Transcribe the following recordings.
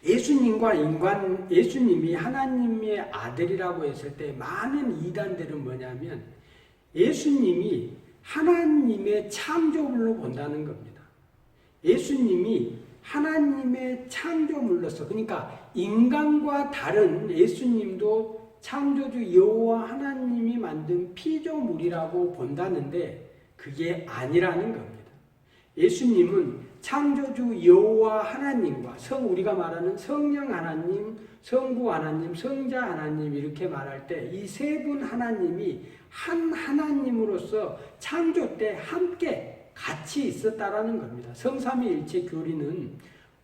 예수님이 하나님의 아들이라고 했을 때 많은 이단들은 뭐냐면 예수님이 하나님의 창조물로 본다는 겁니다. 예수님이 하나님의 창조물로서, 그러니까 인간과 다른 예수님도 창조주 여호와 하나님이 만든 피조물이라고 본다는데 그게 아니라는 겁니다. 예수님은 창조주 여호와 하나님과 우리가 말하는 성령 하나님, 성부 하나님, 성자 하나님 이렇게 말할 때 이 세 분 하나님이 한 하나님으로서 창조 때 함께 같이 있었다라는 겁니다. 성삼위일체 교리는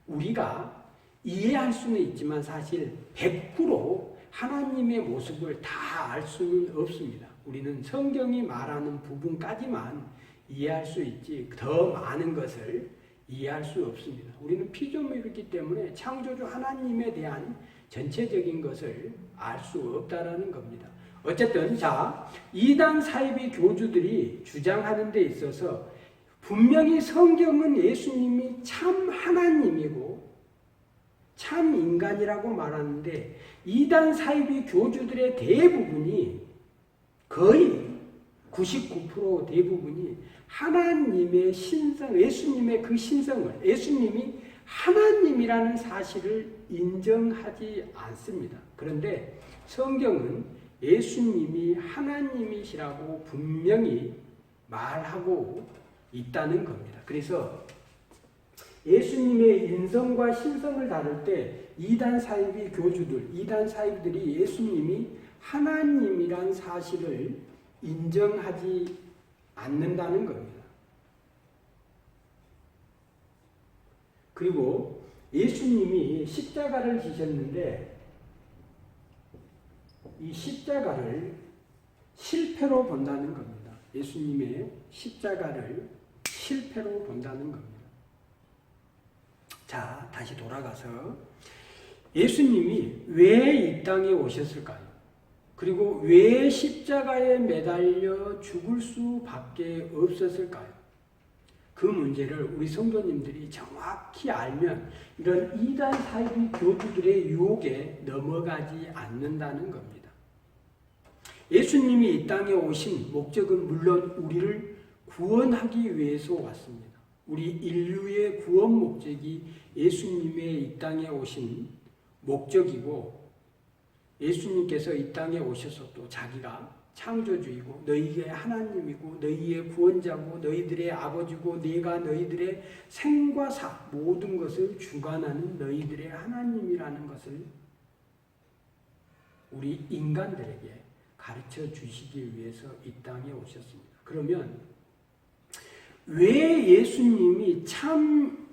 우리가 이해할 수는 있지만 사실 100% 하나님의 모습을 다 알 수는 없습니다. 우리는 성경이 말하는 부분까지만 이해할 수 있지 더 많은 것을 이해할 수 없습니다. 우리는 피조물이기 때문에 창조주 하나님에 대한 전체적인 것을 알 수 없다라는 겁니다. 어쨌든 이단 사이비 교주들이 주장하는 데 있어서 분명히 성경은 예수님이 참 하나님이고 참 인간이라고 말하는데 이단 사이비 교주들의 대부분이 거의 99% 대부분이 하나님의 신성, 예수님의 그 신성을, 예수님이 하나님이라는 사실을 인정하지 않습니다. 그런데 성경은 예수님이 하나님이시라고 분명히 말하고 있다는 겁니다. 그래서 예수님의 인성과 신성을 다룰 때 이단 사이비들이 예수님이 하나님이란 사실을 인정하지 않는다는 겁니다. 그리고 예수님이 십자가를 지셨는데 이 십자가를 실패로 본다는 겁니다. 예수님의 십자가를 실패로 본다는 겁니다. 자, 다시 돌아가서 예수님이 왜 이 땅에 오셨을까요? 그리고 왜 십자가에 매달려 죽을 수밖에 없었을까요? 그 문제를 우리 성도님들이 정확히 알면 이런 이단 사이비 교주들의 유혹에 넘어가지 않는다는 겁니다. 예수님이 이 땅에 오신 목적은 물론 우리를 구원하기 위해서 왔습니다. 우리 인류의 구원 목적이 예수님의 이 땅에 오신 목적이고 예수님께서 이 땅에 오셔서 또 자기가 창조주이고 너희의 하나님이고 너희의 구원자고 너희들의 아버지고 내가 너희들의 생과 사 모든 것을 주관하는 너희들의 하나님이라는 것을 우리 인간들에게 가르쳐 주시기 위해서 이 땅에 오셨습니다. 그러면 왜 예수님이 참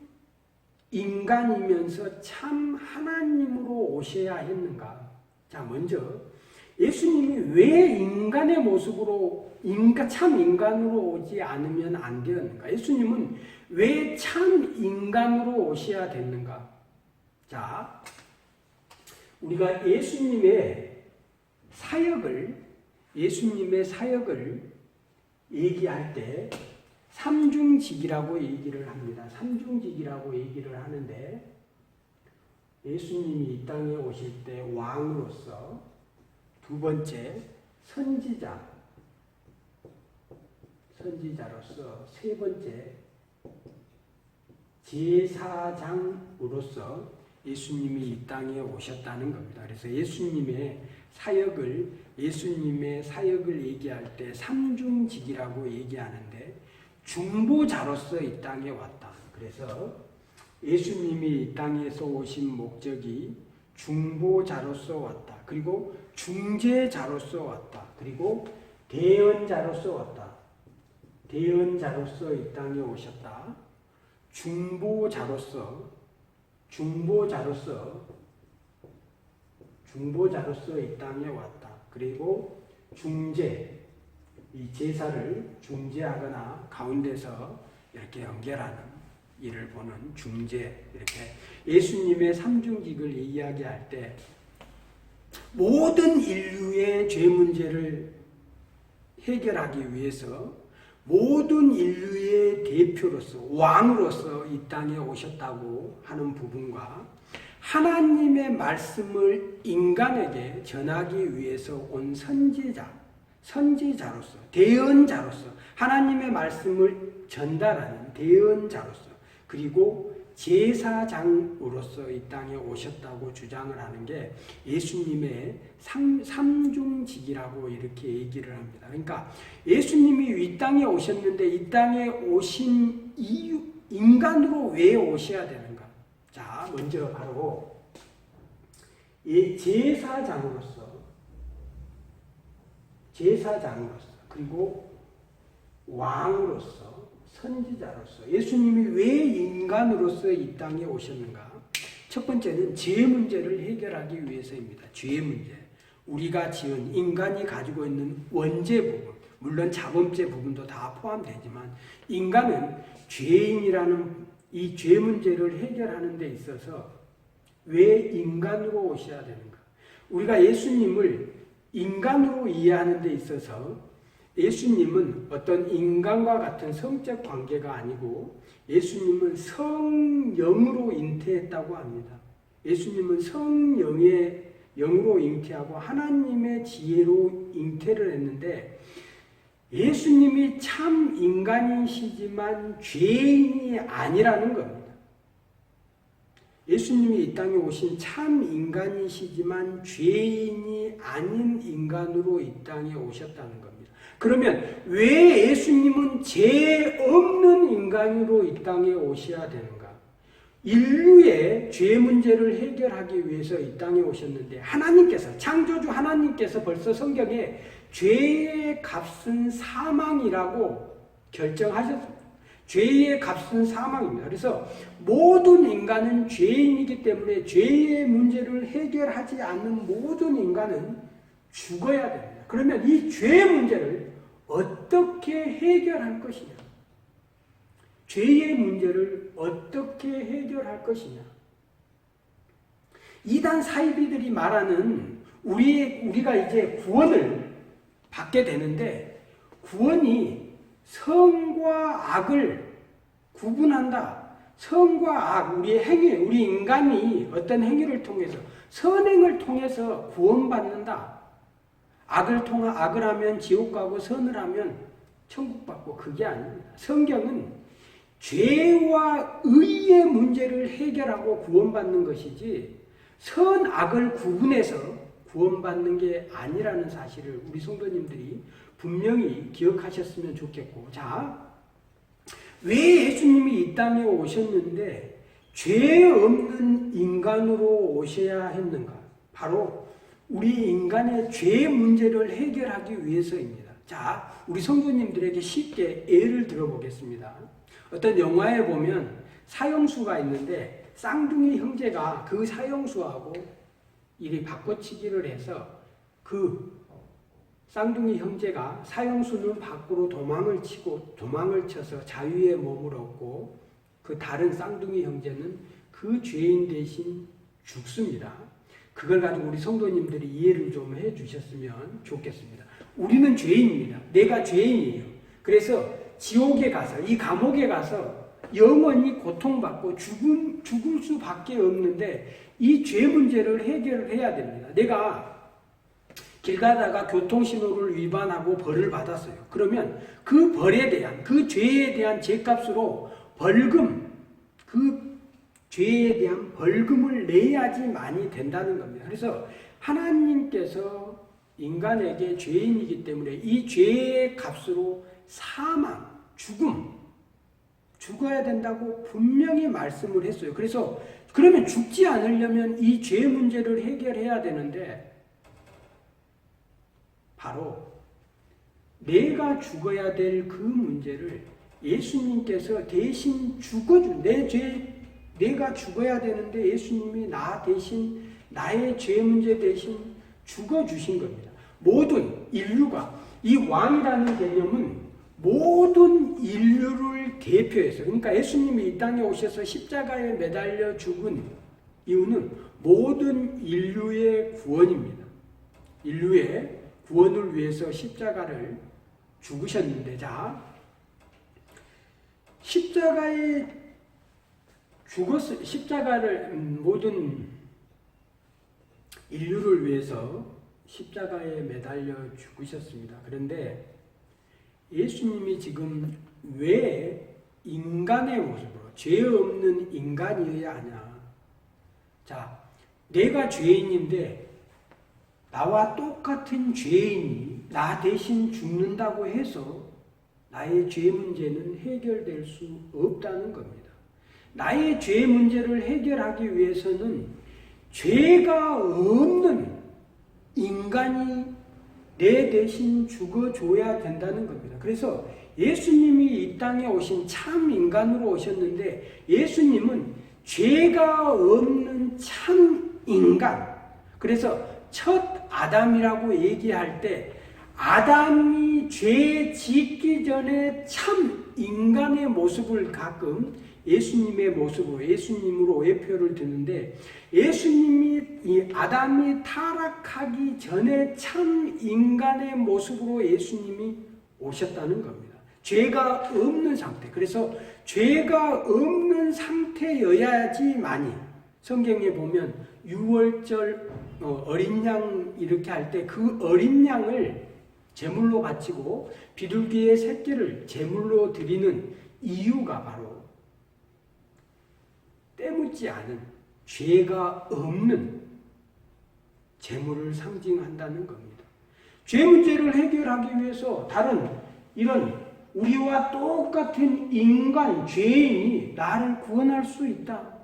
인간이면서 참 하나님으로 오셔야 했는가? 자, 먼저 예수님이 왜 인간의 모습으로 참 인간으로 오지 않으면 안 되었는가? 예수님은 왜 참 인간으로 오셔야 됐는가? 자, 우리가 예수님의 사역을 얘기할 때 삼중직이라고 얘기를 합니다. 삼중직이라고 얘기를 하는데 예수님이 이 땅에 오실 때 왕으로서 두 번째 선지자로서 세 번째 제사장으로서 예수님이 이 땅에 오셨다는 겁니다. 그래서 예수님의 사역을 얘기할 때 삼중직이라고 얘기하는데 중보자로서 이 땅에 왔다. 그래서 예수님이 이 땅에서 오신 목적이 중보자로서 왔다. 그리고 중재자로서 왔다. 그리고 대언자로서 왔다. 대언자로서 이 땅에 오셨다. 중보자로서 이 땅에 왔다. 그리고 중재, 이 제사를 중재하거나 가운데서 이렇게 연결하는 일을 보는 중재, 이렇게 예수님의 삼중직을 이야기할 때 모든 인류의 죄 문제를 해결하기 위해서 모든 인류의 대표로서 왕으로서 이 땅에 오셨다고 하는 부분과 하나님의 말씀을 인간에게 전하기 위해서 온 선지자로서, 대언자로서, 하나님의 말씀을 전달하는 대언자로서, 그리고 제사장으로서 이 땅에 오셨다고 주장을 하는 게 예수님의 삼중직이라고 이렇게 얘기를 합니다. 그러니까 예수님이 이 땅에 오셨는데 이 땅에 오신 이유, 인간으로 왜 오셔야 되는가? 자, 먼저 바로 제사장으로서, 그리고 왕으로서, 선지자로서 예수님이 왜 인간으로서 이 땅에 오셨는가? 첫 번째는 죄 문제를 해결하기 위해서입니다. 죄 문제. 우리가 지은 인간이 가지고 있는 원죄 부분, 물론 자범죄 부분도 다 포함되지만 인간은 죄인이라는 이 죄 문제를 해결하는 데 있어서 왜 인간으로 오셔야 되는가? 우리가 예수님을 인간으로 이해하는 데 있어서 예수님은 어떤 인간과 같은 성적 관계가 아니고 예수님은 성령으로 잉태했다고 합니다. 예수님은 성령의 영으로 잉태하고 하나님의 지혜로 잉태를 했는데 예수님이 참 인간이시지만 죄인이 아니라는 겁니다. 예수님이 이 땅에 오신 참 인간이시지만 죄인이 아닌 인간으로 이 땅에 오셨다는 겁니다. 그러면 왜 예수님은 죄 없는 인간으로 이 땅에 오셔야 되는가? 인류의 죄 문제를 해결하기 위해서 이 땅에 오셨는데 하나님께서, 창조주 하나님께서 벌써 성경에 죄의 값은 사망이라고 결정하셨습니다. 죄의 값은 사망입니다. 그래서 모든 인간은 죄인이기 때문에 죄의 문제를 해결하지 않는 모든 인간은 죽어야 됩니다. 그러면 이 죄의 문제를 어떻게 해결할 것이냐? 죄의 문제를 어떻게 해결할 것이냐? 이단 사이비들이 말하는 우리가 이제 구원을 받게 되는데 구원이 선과 악을 구분한다. 선과 악, 우리의 행위, 우리 인간이 어떤 행위를 통해서 선행을 통해서 구원받는다. 악을 하면 지옥 가고 선을 하면 천국 받고 그게 아닙니다. 성경은 죄와 의의 문제를 해결하고 구원받는 것이지 선, 악을 구분해서 구원받는 게 아니라는 사실을 우리 성도님들이 분명히 기억하셨으면 좋겠고, 자, 왜 예수님이 이 땅에 오셨는데 죄 없는 인간으로 오셔야 했는가? 바로 우리 인간의 죄 문제를 해결하기 위해서입니다. 자, 우리 성도님들에게 쉽게 예를 들어보겠습니다. 어떤 영화에 보면 사형수가 있는데 쌍둥이 형제가 그 사형수하고 이리 바꿔치기를 해서 그 쌍둥이 형제가 사형수는 밖으로 도망을 쳐서 자유의 몸을 얻고 그 다른 쌍둥이 형제는 그 죄인 대신 죽습니다. 그걸 가지고 우리 성도님들이 이해를 좀 해주셨으면 좋겠습니다. 우리는 죄인입니다. 내가 죄인이에요. 그래서 지옥에 가서, 이 감옥에 가서 영원히 고통받고 죽을 수밖에 없는데 이 죄 문제를 해결을 해야 됩니다. 내가 길 가다가 교통신호를 위반하고 벌을 받았어요. 그러면 그 벌에 대한, 그 죄에 대한 죄값으로 벌금, 그 죄에 대한 벌금을 내야지만이 된다는 겁니다. 그래서 하나님께서 인간에게 죄인이기 때문에 이 죄의 값으로 사망, 죽어야 된다고 분명히 말씀을 했어요. 그래서 그러면 죽지 않으려면 이 죄 문제를 해결해야 되는데 바로 내가 죽어야 될 그 문제를 예수님께서 대신 죽어준, 내가 죽어야 되는데 예수님이 나 대신, 나의 죄 문제 대신 죽어주신 겁니다. 모든 인류가, 이 왕이라는 개념은 모든 인류를 대표해서, 그러니까 예수님이 이 땅에 오셔서 십자가에 매달려 죽은 이유는 모든 인류의 구원입니다. 인류의 구원을 위해서 십자가를 죽으셨는데, 자, 십자가를 모든 인류를 위해서 십자가에 매달려 죽으셨습니다. 그런데 예수님이 지금 왜 인간의 모습으로 죄 없는 인간이어야 하냐? 자, 내가 죄인인데 나와 똑같은 죄인이 나 대신 죽는다고 해서 나의 죄 문제는 해결될 수 없다는 겁니다. 나의 죄 문제를 해결하기 위해서는 죄가 없는 인간이 내 대신 죽어줘야 된다는 겁니다. 그래서 예수님이 이 땅에 오신 참 인간으로 오셨는데 예수님은 죄가 없는 참 인간. 그래서 첫 아담이라고 얘기할 때 아담이 죄 짓기 전에 참 인간의 모습을 가끔 예수님의 모습으로 예수님으로 오해표를 드는데 예수님이 이 아담이 타락하기 전에 참 인간의 모습으로 예수님이 오셨다는 겁니다. 죄가 없는 상태. 그래서 죄가 없는 상태여야지만이 성경에 보면 유월절 어린 양 이렇게 할 때 그 어린 양을 제물로 바치고 비둘기의 새끼를 제물로 드리는 이유가 바로 때묻지 않은 죄가 없는 제물을 상징한다는 겁니다. 죄 문제를 해결하기 위해서 다른 이런 우리와 똑같은 인간, 죄인이 나를 구원할 수 있다.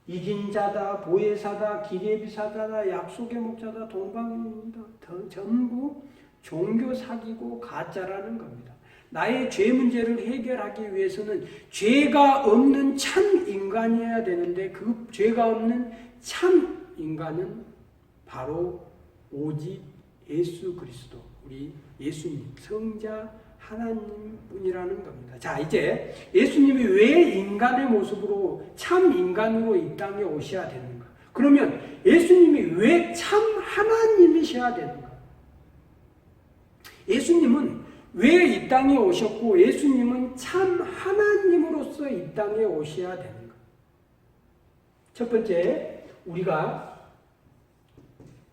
이긴 자다, 보혜사다, 기계비사자다, 약속의 목자다, 동방입니다. 전부 종교 사기고 가짜라는 겁니다. 나의 죄 문제를 해결하기 위해서는 죄가 없는 참 인간이어야 되는데 그 죄가 없는 참 인간은 바로 오직 예수 그리스도, 우리 예수님, 성자 하나님 뿐이라는 겁니다. 자, 이제 예수님이 왜 인간의 모습으로 참 인간으로 이 땅에 오셔야 되는가? 그러면 예수님이 왜 참 하나님이셔야 되는가? 예수님은 왜 이 땅에 오셨고 예수님은 참 하나님으로서 이 땅에 오셔야 되는가? 첫 번째, 우리가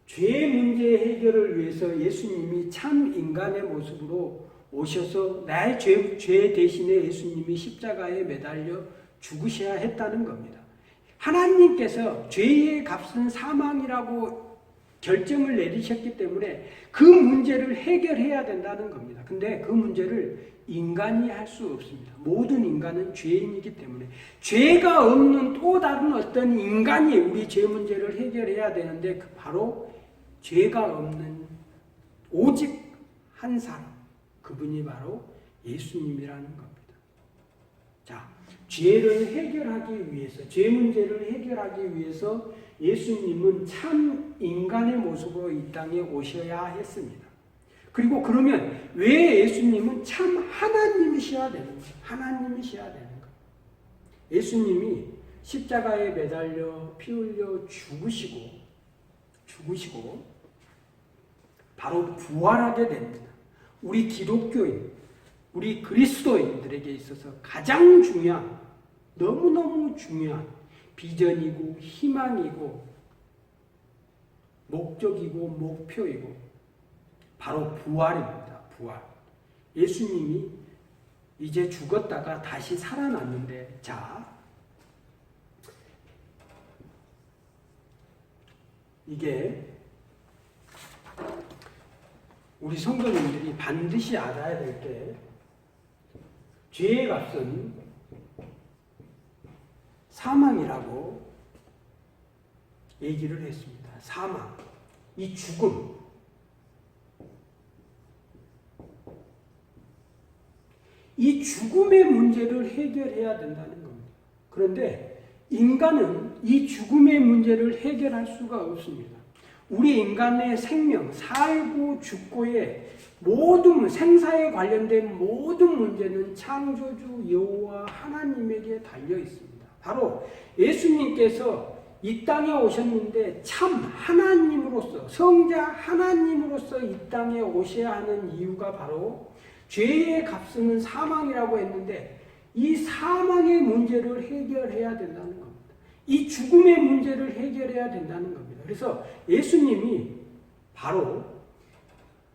죄 문제 해결을 위해서 예수님이 참 인간의 모습으로 오셔서 나의 죄 대신에 예수님이 십자가에 매달려 죽으셔야 했다는 겁니다. 하나님께서 죄의 값은 사망이라고 결정을 내리셨기 때문에 그 문제를 해결해야 된다는 겁니다. 근데 그 문제를 인간이 할 수 없습니다. 모든 인간은 죄인이기 때문에 죄가 없는 또 다른 어떤 인간이 우리 죄 문제를 해결해야 되는데 그 바로 죄가 없는 오직 한 사람, 그분이 바로 예수님이라는 겁니다. 자, 죄를 해결하기 위해서, 죄 문제를 해결하기 위해서 예수님은 참 인간의 모습으로 이 땅에 오셔야 했습니다. 그리고 그러면 왜 예수님은 참 하나님이셔야 되는가? 하나님이셔야 되는가? 예수님이 십자가에 매달려 피 흘려 죽으시고 바로 부활하게 됩니다. 우리 기독교인, 우리 그리스도인들에게 있어서 가장 중요한, 너무너무 중요한 비전이고 희망이고 목적이고 목표이고 바로 부활입니다. 부활. 예수님이 이제 죽었다가 다시 살아났는데, 자, 이게 우리 성도님들이 반드시 알아야 될 게, 죄의 값은 사망이라고 얘기를 했습니다. 사망, 이 죽음. 이 죽음의 문제를 해결해야 된다는 겁니다. 그런데 인간은 이 죽음의 문제를 해결할 수가 없습니다. 우리 인간의 생명, 살고 죽고의 모든 생사에 관련된 모든 문제는 창조주 여호와 하나님에게 달려 있습니다. 바로 예수님께서 이 땅에 오셨는데 참 하나님으로서, 성자 하나님으로서 이 땅에 오셔야 하는 이유가 바로 죄의 값은 사망이라고 했는데 이 사망의 문제를 해결해야 된다는 겁니다. 이 죽음의 문제를 해결해야 된다는 겁니다. 그래서 예수님이 바로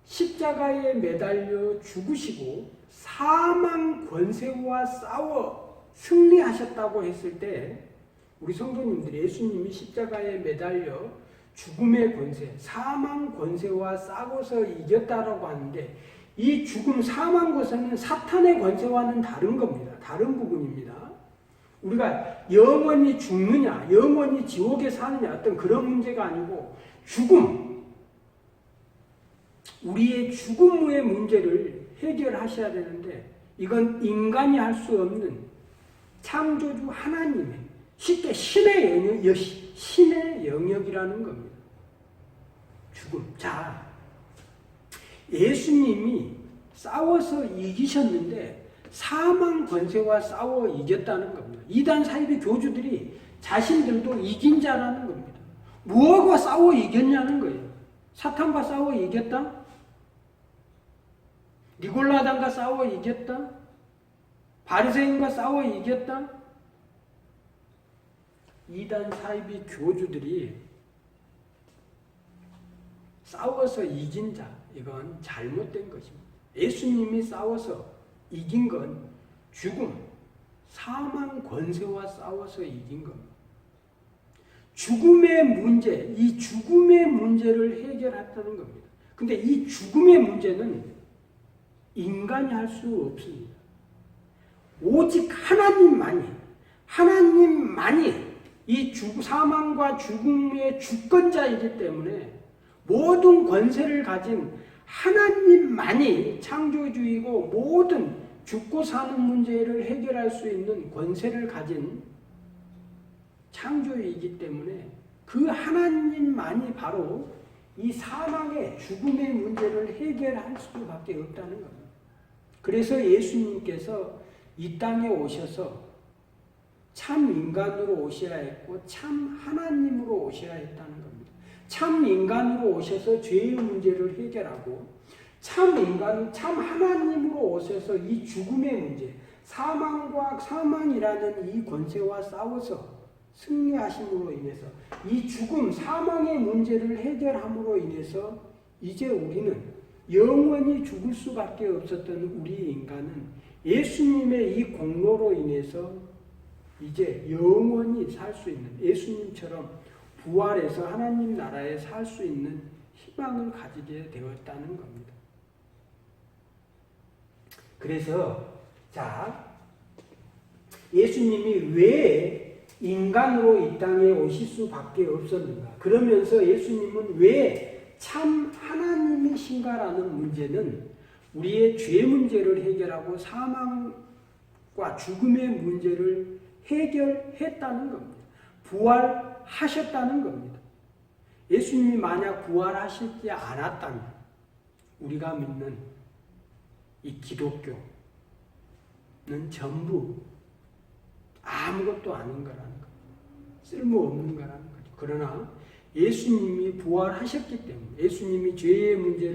십자가에 매달려 죽으시고 사망 권세와 싸워 승리하셨다고 했을 때 우리 성도님들이 예수님이 십자가에 매달려 죽음의 권세, 사망 권세와 싸워서 이겼다라고 하는데 이 죽음, 사망 권세는 사탄의 권세와는 다른 겁니다. 다른 부분입니다. 우리가 영원히 죽느냐, 영원히 지옥에 사느냐 어떤 그런 문제가 아니고 죽음, 우리의 죽음의 문제를 해결하셔야 되는데 이건 인간이 할 수 없는 창조주 하나님의 쉽게 신의 영역이라는 겁니다. 죽음. 자, 예수님이 싸워서 이기셨는데 사망 권세와 싸워 이겼다는 겁니다. 이단 사이비 교주들이 자신들도 이긴 자라는 겁니다. 무엇과 싸워 이겼냐는 거예요. 사탄과 싸워 이겼다? 니골라당과 싸워 이겼다? 바리새인과 싸워 이겼다? 이단 사이비 교주들이 싸워서 이긴 자, 이건 잘못된 것입니다. 예수님이 싸워서 이긴 건 죽음, 사망 권세와 싸워서 이긴 겁니다. 죽음의 문제, 이 죽음의 문제를 해결했다는 겁니다. 근데 이 죽음의 문제는 인간이 할 수 없습니다. 오직 하나님만이 이 사망과 죽음의 주권자이기 때문에 모든 권세를 가진 하나님만이 창조주이고 모든 죽고 사는 문제를 해결할 수 있는 권세를 가진 창조이기 때문에 그 하나님만이 바로 이 사망의 죽음의 문제를 해결할 수밖에 없다는 겁니다. 그래서 예수님께서 이 땅에 오셔서 참 인간으로 오셔야 했고 참 하나님으로 오셔야 했다는 겁니다. 참 인간으로 오셔서 죄의 문제를 해결하고 참 하나님으로 오셔서 이 죽음의 문제, 사망이라는 이 권세와 싸워서 승리하심으로 인해서 이 죽음, 사망의 문제를 해결함으로 인해서 이제 우리는 영원히 죽을 수밖에 없었던 우리 인간은 예수님의 이 공로로 인해서 이제 영원히 살 수 있는 예수님처럼 부활해서 하나님 나라에 살 수 있는 희망을 가지게 되었다는 겁니다. 그래서 예수님이 왜 인간으로 이 땅에 오실 수밖에 없었는가? 그러면서 예수님은 왜 참 하나님이신가라는 문제는 우리의 죄 문제를 해결하고 사망과 죽음의 문제를 해결했다는 겁니다. 부활하셨다는 겁니다. 예수님이 만약 부활하시지 않았다면 우리가 믿는 이 기독교는 전부 아무것도 아닌 거라는 겁니다. 쓸모없는 거라는 거죠. 그러나 예수님이 부활하셨기 때문에 예수님이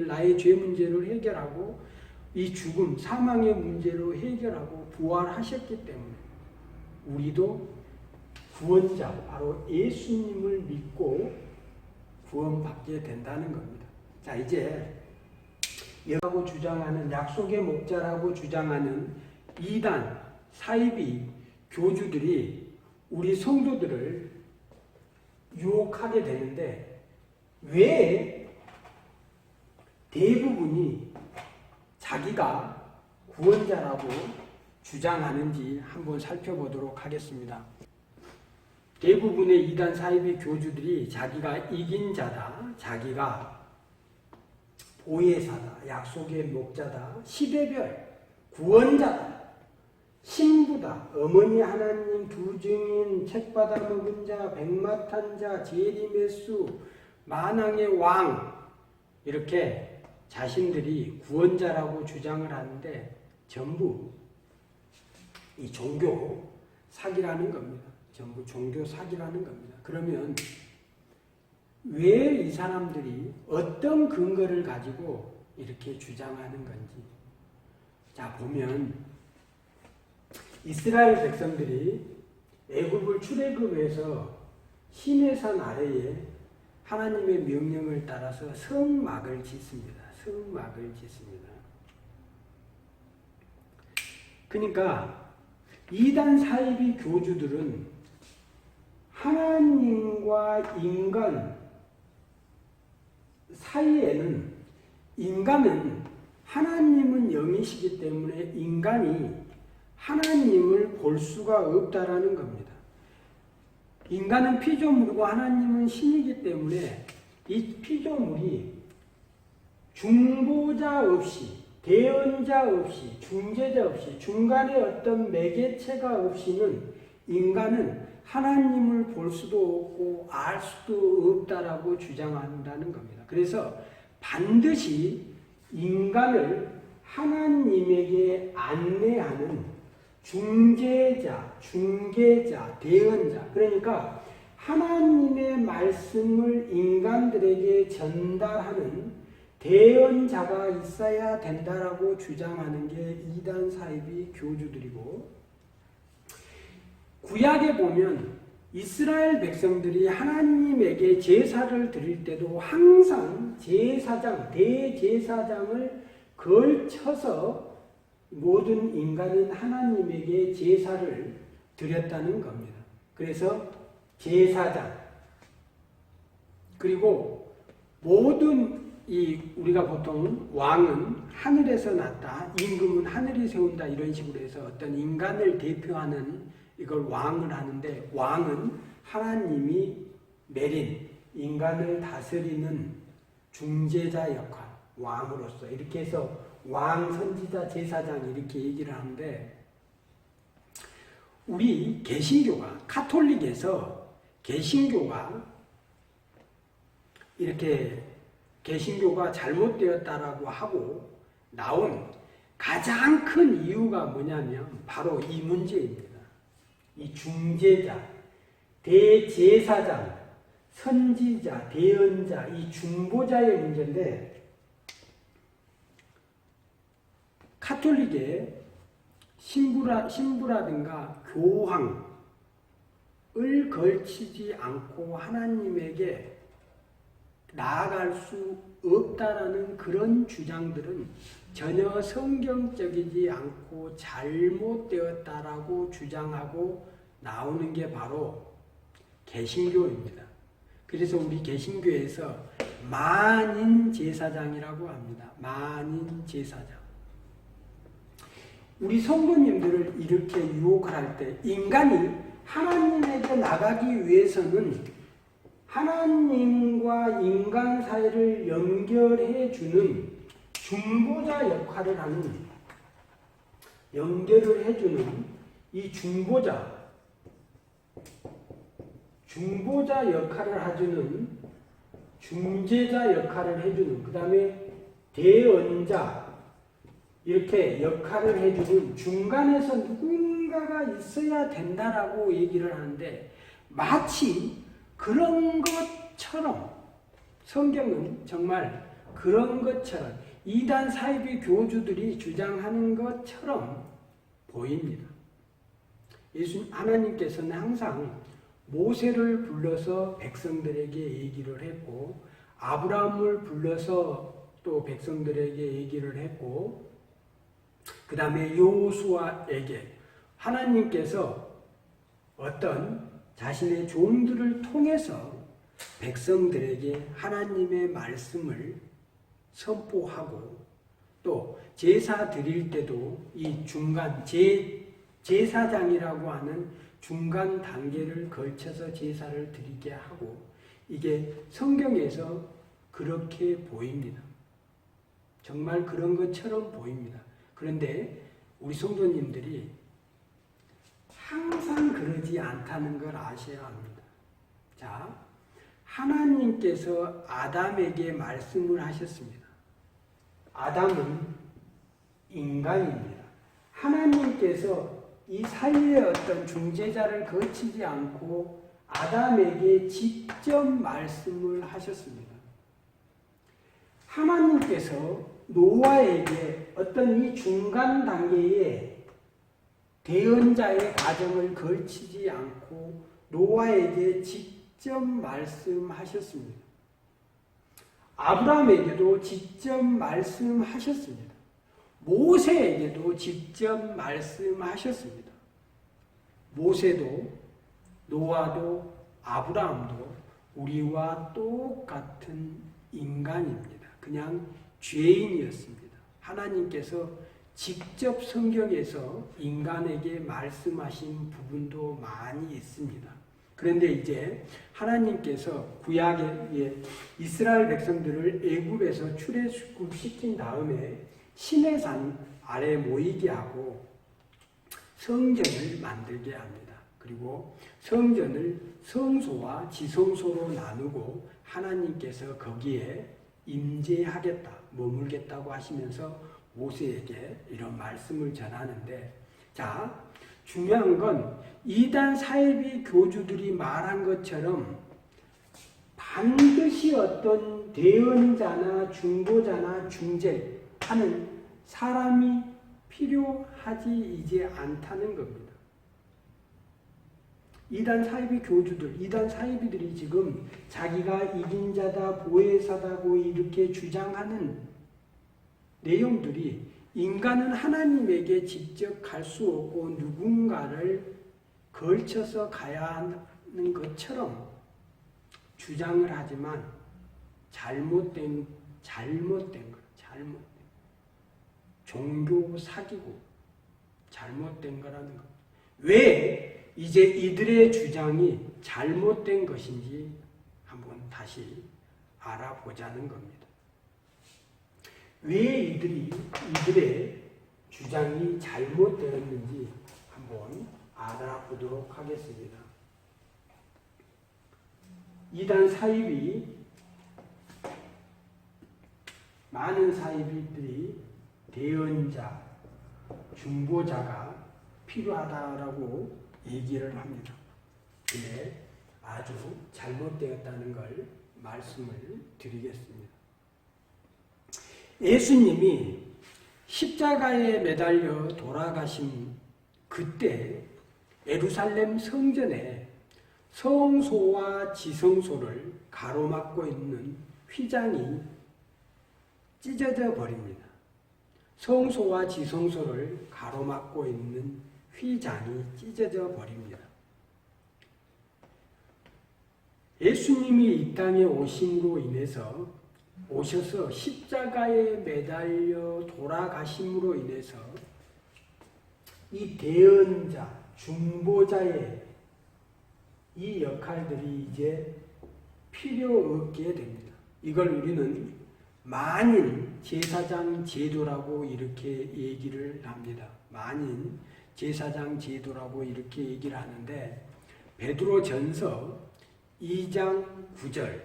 나의 죄 문제를 해결하고 이 죽음, 사망의 문제로 해결하고 부활하셨기 때문에 우리도 구원자, 바로 예수님을 믿고 구원받게 된다는 겁니다. 자, 이제 여라고 주장하는 약속의 목자라고 주장하는 이단, 사이비 교주들이 우리 성도들을 유혹하게 되는데 왜 대부분이 자기가 구원자라고 주장하는지 한번 살펴보도록 하겠습니다. 대부분의 이단 사이비 교주들이 자기가 이긴 자다, 자기가 보혜사다, 약속의 목자다, 시대별 구원자다, 신부다, 어머니 하나님, 두 증인, 책 받아 먹은 자, 백마탄 자, 제리메수, 만왕의 왕, 이렇게 자신들이 구원자라고 주장을 하는데 전부 이 종교 사기라는 겁니다. 전부 종교 사기라는 겁니다. 그러면 왜 이 사람들이 어떤 근거를 가지고 이렇게 주장하는 건지. 자, 보면 이스라엘 백성들이 애굽을 출애굽해서 시내산 아래에 하나님의 명령을 따라서 성막을 짓습니다. 성막을 짓습니다. 그러니까 이단 사이비 교주들은 하나님과 인간 사이에는 인간은 하나님은 영이시기 때문에 인간이 하나님을 볼 수가 없다라는 겁니다. 인간은 피조물이고 하나님은 신이기 때문에 이 피조물이 중보자 없이, 대언자 없이, 중재자 없이, 중간에 어떤 매개체가 없이는 인간은 하나님을 볼 수도 없고 알 수도 없다라고 주장한다는 겁니다. 그래서 반드시 인간을 하나님에게 안내하는 중재자, 중개자, 대언자, 그러니까 하나님의 말씀을 인간들에게 전달하는 대언자가 있어야 된다라고 주장하는 게 이단 사이비 교주들이고, 구약에 보면 이스라엘 백성들이 하나님에게 제사를 드릴 때도 항상 제사장, 대제사장을 걸쳐서 모든 인간은 하나님에게 제사를 드렸다는 겁니다. 그래서 제사장, 그리고 모든 우리가 보통 왕은 하늘에서 났다, 임금은 하늘이 세운다, 이런 식으로 해서 어떤 인간을 대표하는 이걸 왕을 하는데, 왕은 하나님이 내린 인간을 다스리는 중재자 역할, 왕으로서 이렇게 해서 왕, 선지자, 제사장 이렇게 얘기를 하는데, 우리 개신교가, 카톨릭에서 개신교가 이렇게 개신교가 잘못되었다라고 하고 나온 가장 큰 이유가 뭐냐면 바로 이 문제입니다. 이 중재자, 대제사장, 선지자, 대언자, 이 중보자의 문제인데, 카톨릭의 신부라든가 교황을 걸치지 않고 하나님에게 나아갈 수 없다라는 그런 주장들은 전혀 성경적이지 않고 잘못되었다라고 주장하고 나오는 게 바로 개신교입니다. 그래서 우리 개신교에서 만인 제사장이라고 합니다. 만인 제사장. 우리 성도님들을 이렇게 유혹을 할 때 인간이 하나님에게 나가기 위해서는 하나님과 인간 사이를 연결해 주는 중보자 역할을 하는, 연결을 해주는 이 중보자 역할을 해주는, 중재자 역할을 해주는, 그 다음에 대언자 이렇게 역할을 해주는 중간에서 누군가가 있어야 된다라고 얘기를 하는데, 마치 그런 것처럼 성경은 정말 그런 것처럼 이단 사이비 교주들이 주장하는 것처럼 보입니다. 하나님께서는 항상 모세를 불러서 백성들에게 얘기를 했고, 아브라함을 불러서 또 백성들에게 얘기를 했고, 그 다음에 여호수아에게 하나님께서 어떤 자신의 종들을 통해서 백성들에게 하나님의 말씀을 선포하고, 또 제사 드릴 때도 이 중간 제사장이라고 하는 중간 단계를 걸쳐서 제사를 드리게 하고, 이게 성경에서 그렇게 보입니다. 정말 그런 것처럼 보입니다. 그런데 우리 성도님들이 항상 그러지 않다는 걸 아셔야 합니다. 자, 하나님께서 아담에게 말씀을 하셨습니다. 아담은 인간입니다. 하나님께서 이 사이에 어떤 중재자를 거치지 않고 아담에게 직접 말씀을 하셨습니다. 하나님께서 노아에게 어떤 이 중간 단계에 대언자의 가정을 걸치지 않고 노아에게 직접 말씀하셨습니다. 아브라함에게도 직접 말씀하셨습니다. 모세에게도 직접 말씀하셨습니다. 모세도 노아도 아브라함도 우리와 똑같은 인간입니다. 그냥 죄인이었습니다. 하나님께서 직접 성경에서 인간에게 말씀하신 부분도 많이 있습니다. 그런데 이제 하나님께서 구약에 이스라엘 백성들을 애굽에서 출애굽시킨 다음에 시내산 아래 모이게 하고 성전을 만들게 합니다. 그리고 성전을 성소와 지성소로 나누고 하나님께서 거기에 임재하겠다, 머물겠다고 하시면서 모세에게 이런 말씀을 전하는데, 자, 중요한 건 이단 사이비 교주들이 말한 것처럼 반드시 어떤 대언자나 중보자나 중재하는 사람이 필요하지 이제 않다는 겁니다. 이단 사이비 교주들, 이단 사이비들이 지금 자기가 이긴 자다, 보혜사다고 이렇게 주장하는 내용들이 인간은 하나님에게 직접 갈 수 없고 누군가를 걸쳐서 가야 하는 것처럼 주장을 하지만 잘못된 종교 사기고 잘못된 거라는 것. 왜 이제 이들의 주장이 잘못된 것인지 한번 다시 알아보자는 겁니다. 왜 이들의 주장이 잘못되었는지 한번 알아보도록 하겠습니다. 이단 사이비, 많은 사이비들이 대언자, 중보자가 필요하다라고 얘기를 합니다. 근데 아주 잘못되었다는 걸 말씀을 드리겠습니다. 예수님이 십자가에 매달려 돌아가신 그때 예루살렘 성전에 성소와 지성소를 가로막고 있는 휘장이 찢어져 버립니다. 성소와 지성소를 가로막고 있는 휘장이 찢어져 버립니다. 예수님이 이 땅에 오심으로 인해서 오셔서 십자가에 매달려 돌아가심으로 인해서 이 대언자, 중보자의 이 역할들이 이제 필요 없게 됩니다. 이걸 우리는 만인 제사장 제도라고 이렇게 얘기를 합니다. 만인 제사장 제도라고 이렇게 얘기를 하는데, 베드로전서 2장 9절,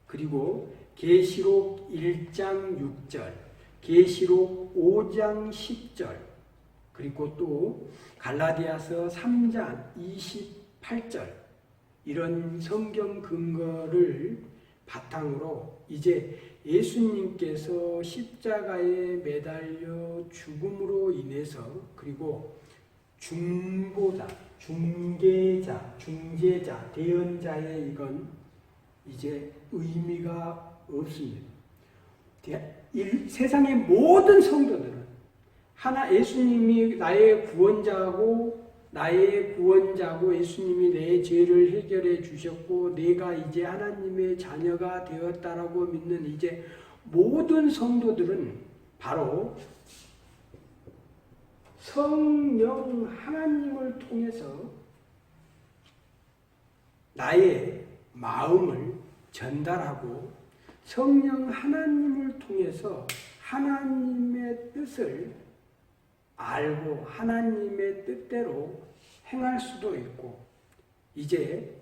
그리고 계시록 1장 6절, 계시록 5장 10절, 그리고 또 갈라디아서 3장 28절, 이런 성경 근거를 바탕으로 이제 예수님께서 십자가에 매달려 죽음으로 인해서, 그리고 중보자, 중재자, 대언자의 이건 이제 의미가 없습니다. 세상의 모든 성도들은 예수님이 나의 구원자고 예수님이 내 죄를 해결해 주셨고 내가 이제 하나님의 자녀가 되었다라고 믿는 이제 모든 성도들은 바로 성령 하나님을 통해서 나의 마음을 전달하고 성령 하나님을 통해서 하나님의 뜻을 알고 하나님의 뜻대로 행할 수도 있고, 이제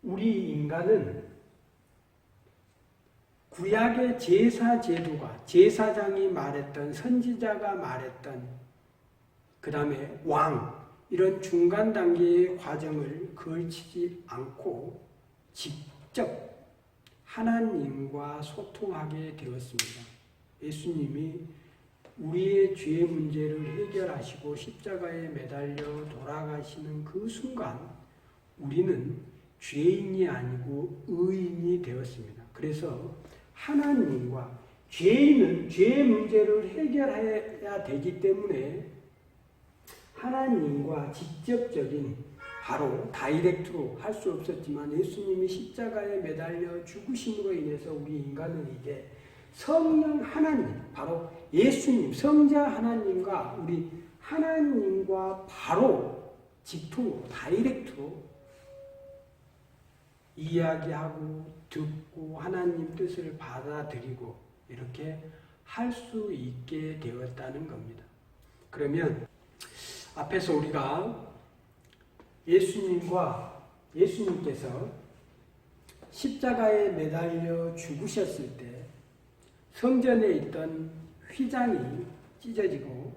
우리 인간은 구약의 제사 제도가, 제사장이 말했던, 선지자가 말했던, 그 다음에 왕, 이런 중간 단계의 과정을 걸치지 않고 직접 하나님과 소통하게 되었습니다. 예수님이 우리의 죄 문제를 해결하시고 십자가에 매달려 돌아가시는 그 순간 우리는 죄인이 아니고 의인이 되었습니다. 그래서 하나님과 죄인은 죄의 문제를 해결해야 되기 때문에 하나님과 직접적인 바로 다이렉트로 할 수 없었지만 예수님이 십자가에 매달려 죽으심으로 인해서 우리 인간은 이제 성령 하나님, 바로 예수님, 성자 하나님과 우리 하나님과 바로 직통으로, 다이렉트로 이야기하고 듣고 하나님 뜻을 받아들이고 이렇게 할 수 있게 되었다는 겁니다. 그러면 앞에서 우리가 예수님께서 십자가에 매달려 죽으셨을 때 성전에 있던 휘장이 찢어지고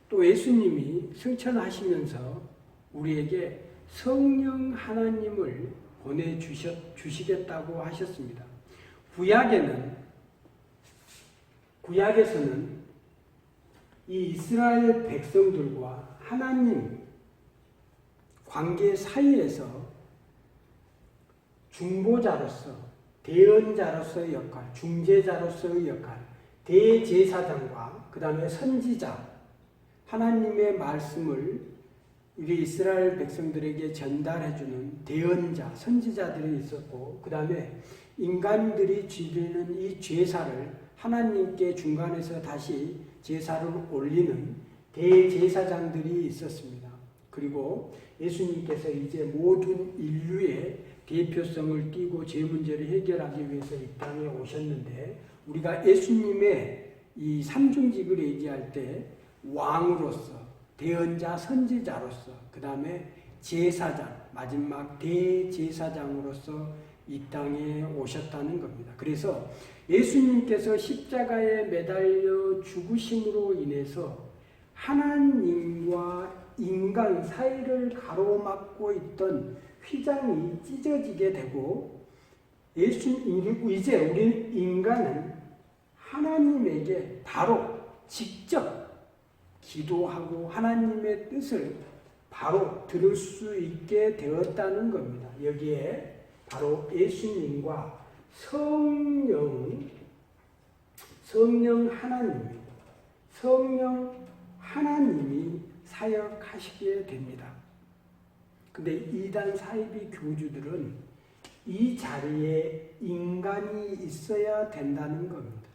또 예수님이 승천하시면서 우리에게 성령 하나님을 보내주시겠다고 하셨습니다. 구약에서는 이 이스라엘 백성들과 하나님 관계 사이에서 중보자로서, 대언자로서의 역할, 중재자로서의 역할, 대제사장과 그 다음에 선지자, 하나님의 말씀을 우리 이스라엘 백성들에게 전달해주는 대언자, 선지자들이 있었고 그 다음에 인간들이 지르는 이 제사를 하나님께 중간에서 다시 제사를 올리는 대제사장들이 있었습니다. 그리고 예수님께서 이제 모든 인류의 대표성을 띠고 죄 문제를 해결하기 위해서 이 땅에 오셨는데 우리가 예수님의 이 삼중직을 얘기할 때 왕으로서, 대언자, 선지자로서, 그 다음에 제사장, 마지막 대제사장으로서 이 땅에 오셨다는 겁니다. 그래서 예수님께서 십자가에 매달려 죽으심으로 인해서 하나님과 인간 사이를 가로막고 있던 휘장이 찢어지게 되고 이제 우리 인간은 하나님에게 바로 직접 기도하고 하나님의 뜻을 바로 들을 수 있게 되었다는 겁니다. 여기에 바로 예수님과 성령 하나님이 사역하시게 됩니다. 근데 이단 사이비 교주들은 이 자리에 인간이 있어야 된다는 겁니다.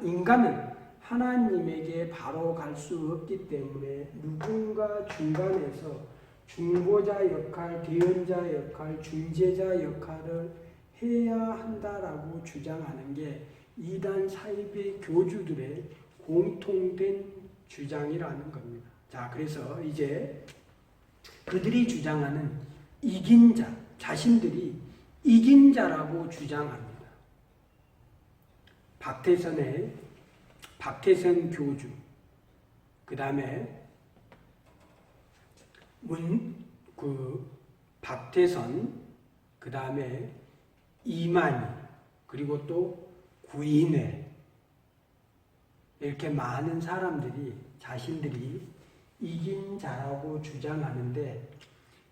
인간은 하나님에게 바로 갈 수 없기 때문에 누군가 중간에서 중보자 역할, 대언자 역할, 중재자 역할을 해야 한다라고 주장하는 게 이단 사이비 교주들의 공통된 주장이라는 겁니다. 자, 그래서 이제 그들이 주장하는 이긴 자, 자신들이 이긴 자라고 주장합니다. 박태선 교주, 그 다음에 박태선, 그 다음에 이만희, 그리고 또 구인회, 이렇게 많은 사람들이 자신들이 이긴 자라고 주장하는데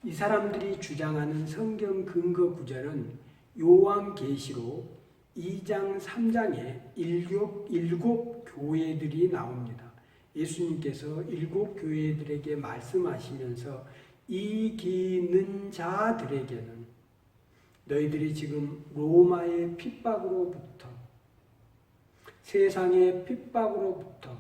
이 사람들이 주장하는 성경 근거 구절은 요한계시록 2장 3장에 일곱 교회들이 나옵니다. 예수님께서 일곱 교회들에게 말씀하시면서 이기는 자들에게는 너희들이 지금 로마의 핍박으로부터 세상의 핍박으로부터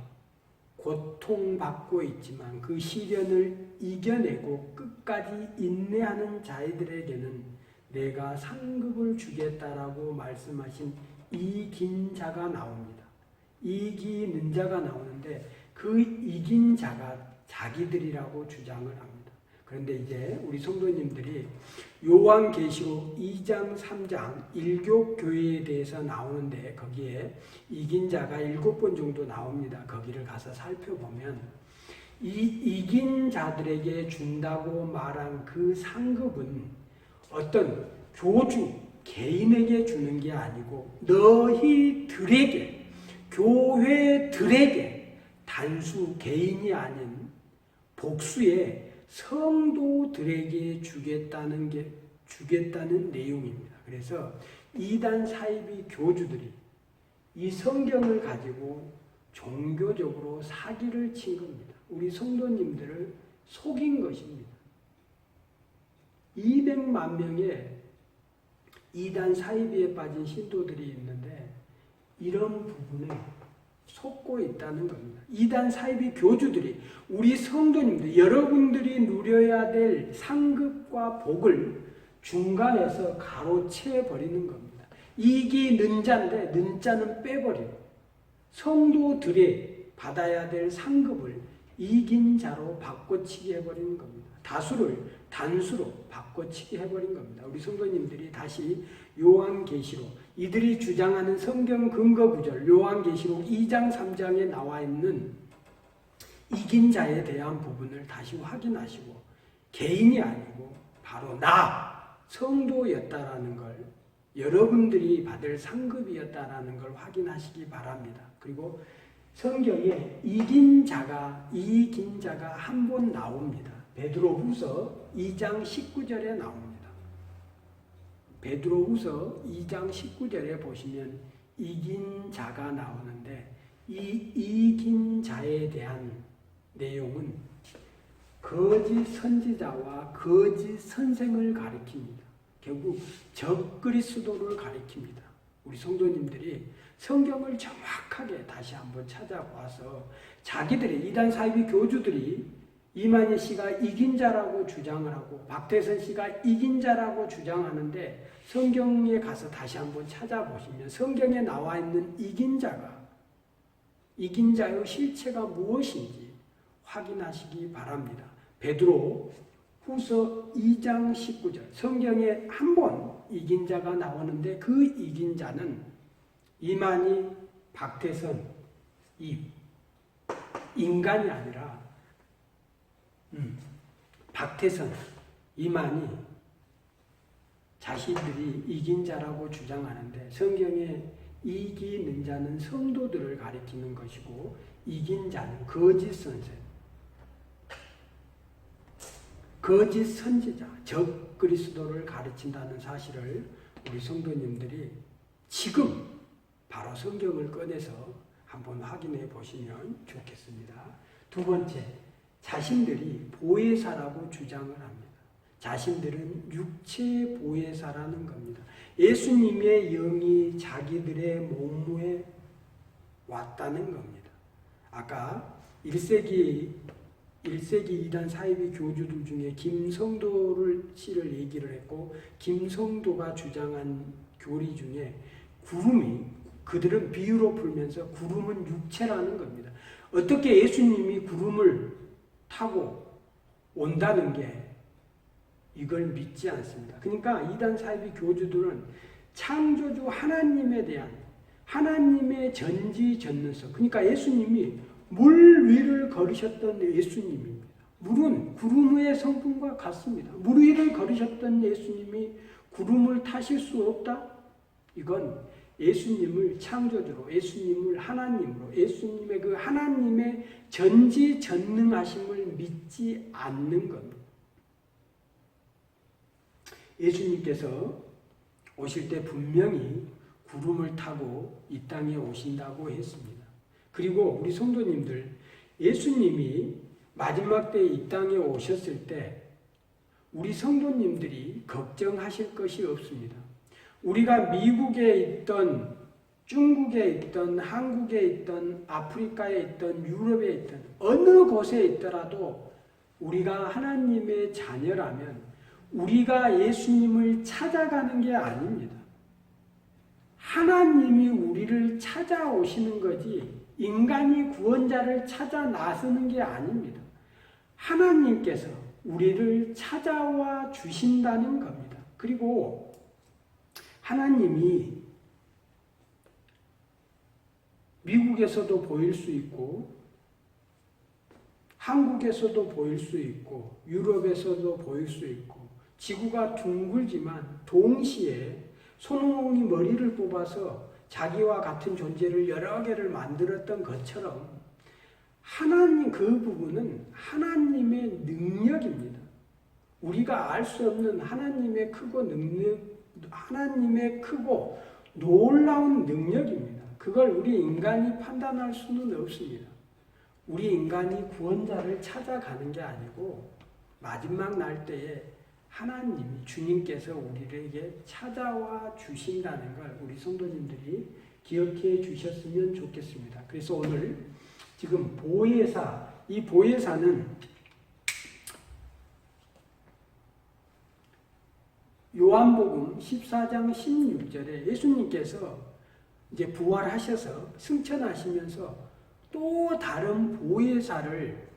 고통받고 있지만 그 시련을 이겨내고 끝까지 인내하는 자들에게는 내가 상급을 주겠다라고 말씀하신 이긴 자가 나옵니다. 이기는 자가 나오는데 그 이긴 자가 자기들이라고 주장을 합니다. 그런데 이제 우리 성도님들이 요한계시록 2장 3장 일교교회에 대해서 나오는데 거기에 이긴 자가 7번 정도 나옵니다. 거기를 가서 살펴보면 이 이긴 자들에게 준다고 말한 그 상급은 어떤 교주 개인에게 주는 게 아니고 너희들에게, 교회들에게, 단수 개인이 아닌 복수의 성도들에게 주겠다는 내용입니다. 그래서 이단 사이비 교주들이 이 성경을 가지고 종교적으로 사기를 친 겁니다. 우리 성도님들을 속인 것입니다. 200만 명의 이단 사이비에 빠진 신도들이 있는데 이런 부분에 속고 있다는 겁니다. 이단 사이비 교주들이 우리 성도님들, 여러분들이 누려야 될 상급과 복을 중간에서 가로채 버리는 겁니다. 이익이 는자인데 는자는 빼버리고 성도들이 받아야 될 상급을 이긴 자로 바꿔치기 해버리는 겁니다. 다수를 단수로 바꿔치기 해버린 겁니다. 우리 성도님들이 다시 요한계시록, 이들이 주장하는 성경 근거 구절, 요한계시록 2장 3장에 나와 있는 이긴 자에 대한 부분을 다시 확인하시고 개인이 아니고 바로 나 성도였다라는 걸, 여러분들이 받을 상급이었다라는 걸 확인하시기 바랍니다. 그리고 성경에 이긴 자가 한 번 나옵니다. 베드로후서 2장 19절에 나옵니다. 베드로후서 2장 19절에 보시면 이긴 자가 나오는데 이 이긴 자에 대한 내용은 거짓 선지자와 거짓 선생을 가리킵니다. 결국 적그리스도를 가리킵니다. 우리 성도님들이 성경을 정확하게 다시 한번 찾아봐서 자기들의 이단 사이비 교주들이 이만희 씨가 이긴 자라고 주장을 하고 박태선 씨가 이긴 자라고 주장하는데 성경에 가서 다시 한번 찾아보시면 성경에 나와 있는 이긴 자의 실체가 무엇인지 확인하시기 바랍니다. 베드로 후서 2장 19절 성경에 한 번 이긴 자가 나오는데 그 이긴 자는 이만희, 박태선 이 인간이 아니라 박태선, 이만희 자신들이 이긴 자라고 주장하는데 성경에 이기는 자는 성도들을 가리키는 것이고 이긴 자는 거짓 선생, 거짓 선지자, 적그리스도를 가르친다는 사실을 우리 성도님들이 지금 바로 성경을 꺼내서 한번 확인해 보시면 좋겠습니다. 두 번째, 자신들이 보혜사라고 주장을 합니다. 자신들은 육체 보혜사라는 겁니다. 예수님의 영이 자기들의 몸무에 왔다는 겁니다. 아까 1세기 이단 사이비 교주들 중에 김성도 씨를 얘기를 했고 김성도가 주장한 교리 중에 구름이, 그들은 비유로 풀면서 구름은 육체라는 겁니다. 어떻게 예수님이 구름을 타고 온다는 게 이걸 믿지 않습니다. 그러니까 이단 사이비 교주들은 창조주 하나님에 대한 하나님의 전지전능성, 그러니까 예수님이 물 위를 걸으셨던 예수님입니다. 물은 구름 위의 성품과 같습니다. 물 위를 걸으셨던 예수님이 구름을 타실 수 없다? 이건 예수님을 창조주로, 예수님을 하나님으로, 예수님의 그 하나님의 전지전능하심을 믿지 않는 겁니다. 예수님께서 오실 때 분명히 구름을 타고 이 땅에 오신다고 했습니다. 그리고 우리 성도님들, 예수님이 마지막 때 이 땅에 오셨을 때 우리 성도님들이 걱정하실 것이 없습니다. 우리가 미국에 있던, 중국에 있던, 한국에 있던, 아프리카에 있던, 유럽에 있던 어느 곳에 있더라도 우리가 하나님의 자녀라면 우리가 예수님을 찾아가는 게 아닙니다. 하나님이 우리를 찾아오시는 거지 인간이 구원자를 찾아 나서는 게 아닙니다. 하나님께서 우리를 찾아와 주신다는 겁니다. 그리고 하나님이 미국에서도 보일 수 있고 한국에서도 보일 수 있고 유럽에서도 보일 수 있고 지구가 둥글지만 동시에 손오공이 머리를 뽑아서 자기와 같은 존재를 여러 개를 만들었던 것처럼 하나님 그 부분은 하나님의 능력입니다. 우리가 알 수 없는 하나님의 크고 놀라운 능력입니다. 그걸 우리 인간이 판단할 수는 없습니다. 우리 인간이 구원자를 찾아가는 게 아니고 마지막 날 때에 하나님이 주님께서 우리에게 찾아와 주신다는 걸 우리 성도님들이 기억해 주셨으면 좋겠습니다. 그래서 오늘 지금 보혜사, 이 보혜사는 요한복음 14장 16절에 예수님께서 이제 부활하셔서 승천하시면서 또 다른 보혜사를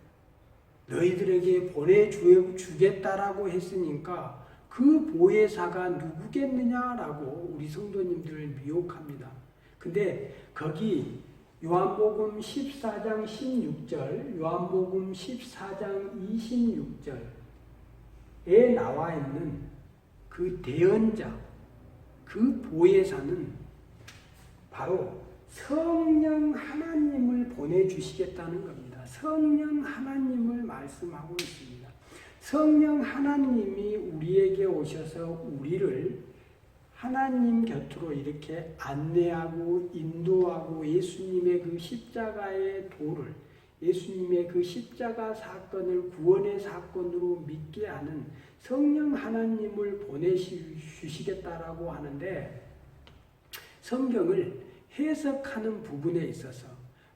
너희들에게 보내주겠다라고 했으니까 그 보혜사가 누구겠느냐라고 우리 성도님들을 미혹합니다. 근데 거기 요한복음 14장 16절, 요한복음 14장 26절에 나와 있는 그 대언자, 그 보혜사는 바로 성령 하나님을 보내주시겠다는 겁니다. 성령 하나님을 말씀하고 있습니다. 성령 하나님이 우리에게 오셔서 우리를 하나님 곁으로 이렇게 안내하고 인도하고 예수님의 그 십자가의 도를, 예수님의 그 십자가 사건을 구원의 사건으로 믿게 하는 성령 하나님을 보내주시겠다라고 하는데, 성경을 해석하는 부분에 있어서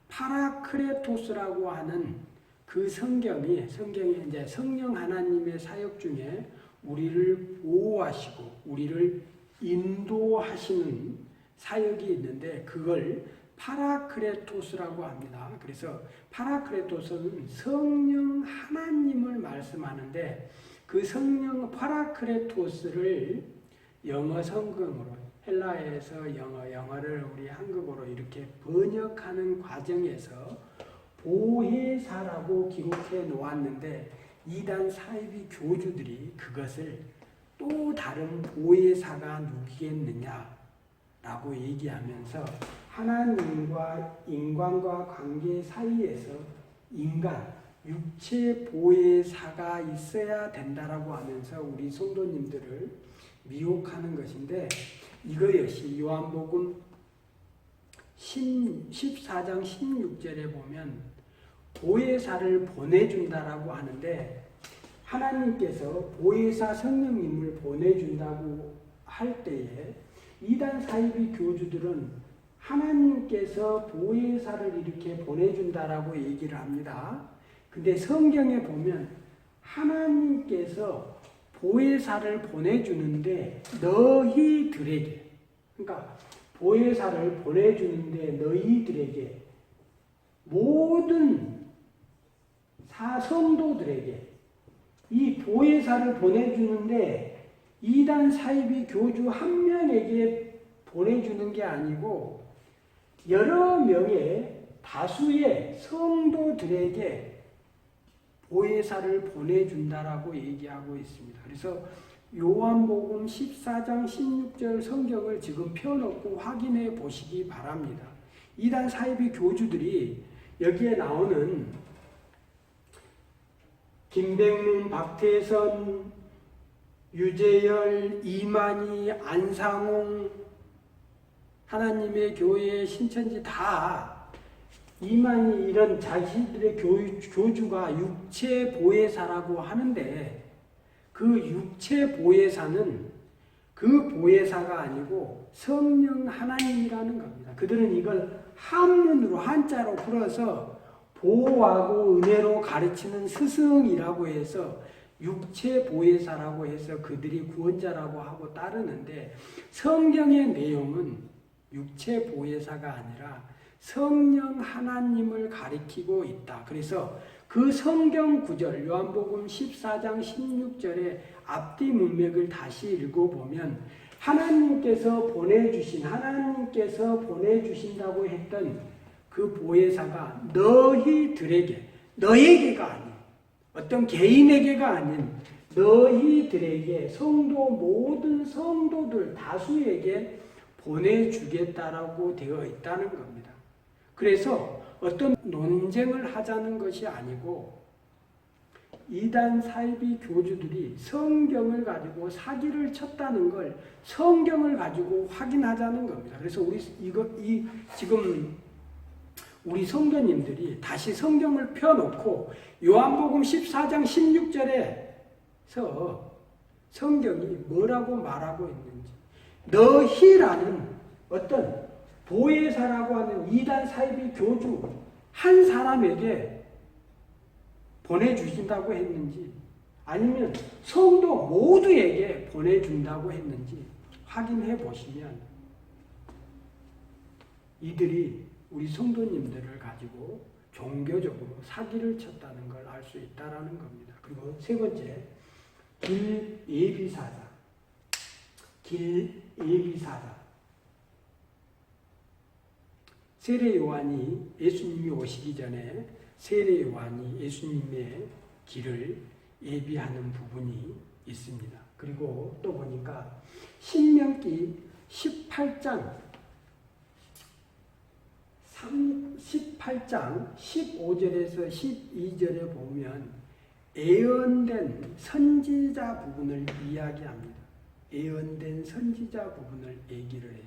파라크레토스라고 하는 그 성경이 이제 성령 하나님의 사역 중에 우리를 보호하시고 우리를 인도하시는 사역이 있는데 그걸 파라크레토스라고 합니다. 그래서 파라크레토스는 성령 하나님을 말씀하는데 그 성령 파라크레토스를 영어 성경으로 헬라에서 영어를 우리 한국어로 이렇게 번역하는 과정에서 보혜사라고 기록해 놓았는데 이단 사이비 교주들이 그것을 또 다른 보혜사가 누구겠느냐라고 얘기하면서 하나님과 인간과 관계 사이에서 인간, 육체 보혜사가 있어야 된다라고 하면서 우리 성도님들을 미혹하는 것인데, 이거 역시 요한복음 14장 16절에 보면 보혜사를 보내준다라고 하는데, 하나님께서 보혜사 성령님을 보내준다고 할 때에 이단 사이비 교주들은 하나님께서 보혜사를 이렇게 보내준다라고 얘기를 합니다. 근데 성경에 보면 하나님께서 보혜사를 보내주는데 너희들에게, 그러니까 보혜사를 보내주는데 너희들에게, 모든 사성도들에게 이 보혜사를 보내주는데 이단 사이비 교주 한 명에게 보내주는 게 아니고 여러 명의 다수의 성도들에게 보혜사를 보내준다라고 얘기하고 있습니다. 그래서 요한복음 14장 16절 성경을 지금 펴놓고 확인해 보시기 바랍니다. 이단 사이비 교주들이 여기에 나오는 김백문, 박태선, 유재열, 이만희, 안상홍, 하나님의 교회 신천지 다 이만희 이런 자신들의 교주가 육체 보혜사라고 하는데 그 육체 보혜사는 그 보혜사가 아니고 성령 하나님이라는 겁니다. 그들은 이걸 한문으로 한자로 풀어서 보호하고 은혜로 가르치는 스승이라고 해서 육체 보혜사라고 해서 그들이 구원자라고 하고 따르는데, 성경의 내용은 육체 보혜사가 아니라 성령 하나님을 가리키고 있다. 그래서 그 성경 구절 요한복음 14장 16절의 앞뒤 문맥을 다시 읽어보면 하나님께서 보내주신다고 했던 그 보혜사가 너희들에게, 너에게가 아닌 어떤 개인에게가 아닌 너희들에게, 성도 모든 성도들 다수에게 보내주겠다라고 되어 있다는 겁니다. 그래서 어떤 논쟁을 하자는 것이 아니고 이단 사이비 교주들이 성경을 가지고 사기를 쳤다는 걸 성경을 가지고 확인하자는 겁니다. 그래서 지금 우리 성도님들이 다시 성경을 펴놓고 요한복음 14장 16절에서 성경이 뭐라고 말하고 있는지, 너희라는 어떤 보혜사라고 하는 이단 사이비 교주 한 사람에게 보내주신다고 했는지, 아니면 성도 모두에게 보내준다고 했는지 확인해 보시면 이들이 우리 성도님들을 가지고 종교적으로 사기를 쳤다는 걸 알 수 있다는 겁니다. 그리고 세 번째, 길예비사자. 세례 요한이 예수님이 오시기 전에 세례 요한이 예수님의 길을 예비하는 부분이 있습니다. 그리고 또 보니까 신명기 18장 15절에서 12절에 보면 예언된 선지자 부분을 이야기합니다. 예언된 선지자 부분을 얘기를 해요.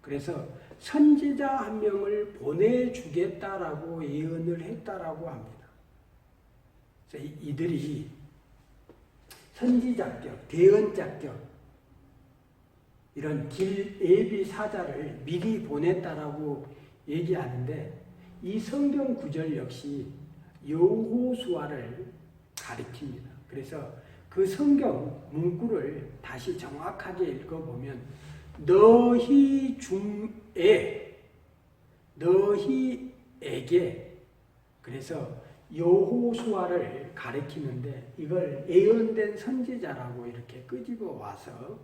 그래서 선지자 한 명을 보내주겠다라고 예언을 했다라고 합니다. 그래서 이들이 선지자격, 대언자격, 이런 예비사자를 미리 보냈다라고 얘기하는데, 이 성경 구절 역시 여호수아를 가리킵니다. 그래서 그 성경 문구를 다시 정확하게 읽어보면 너희 중에, 너희에게, 그래서 여호수아를 가리키는데 이걸 예언된 선지자라고 이렇게 끄집어 와서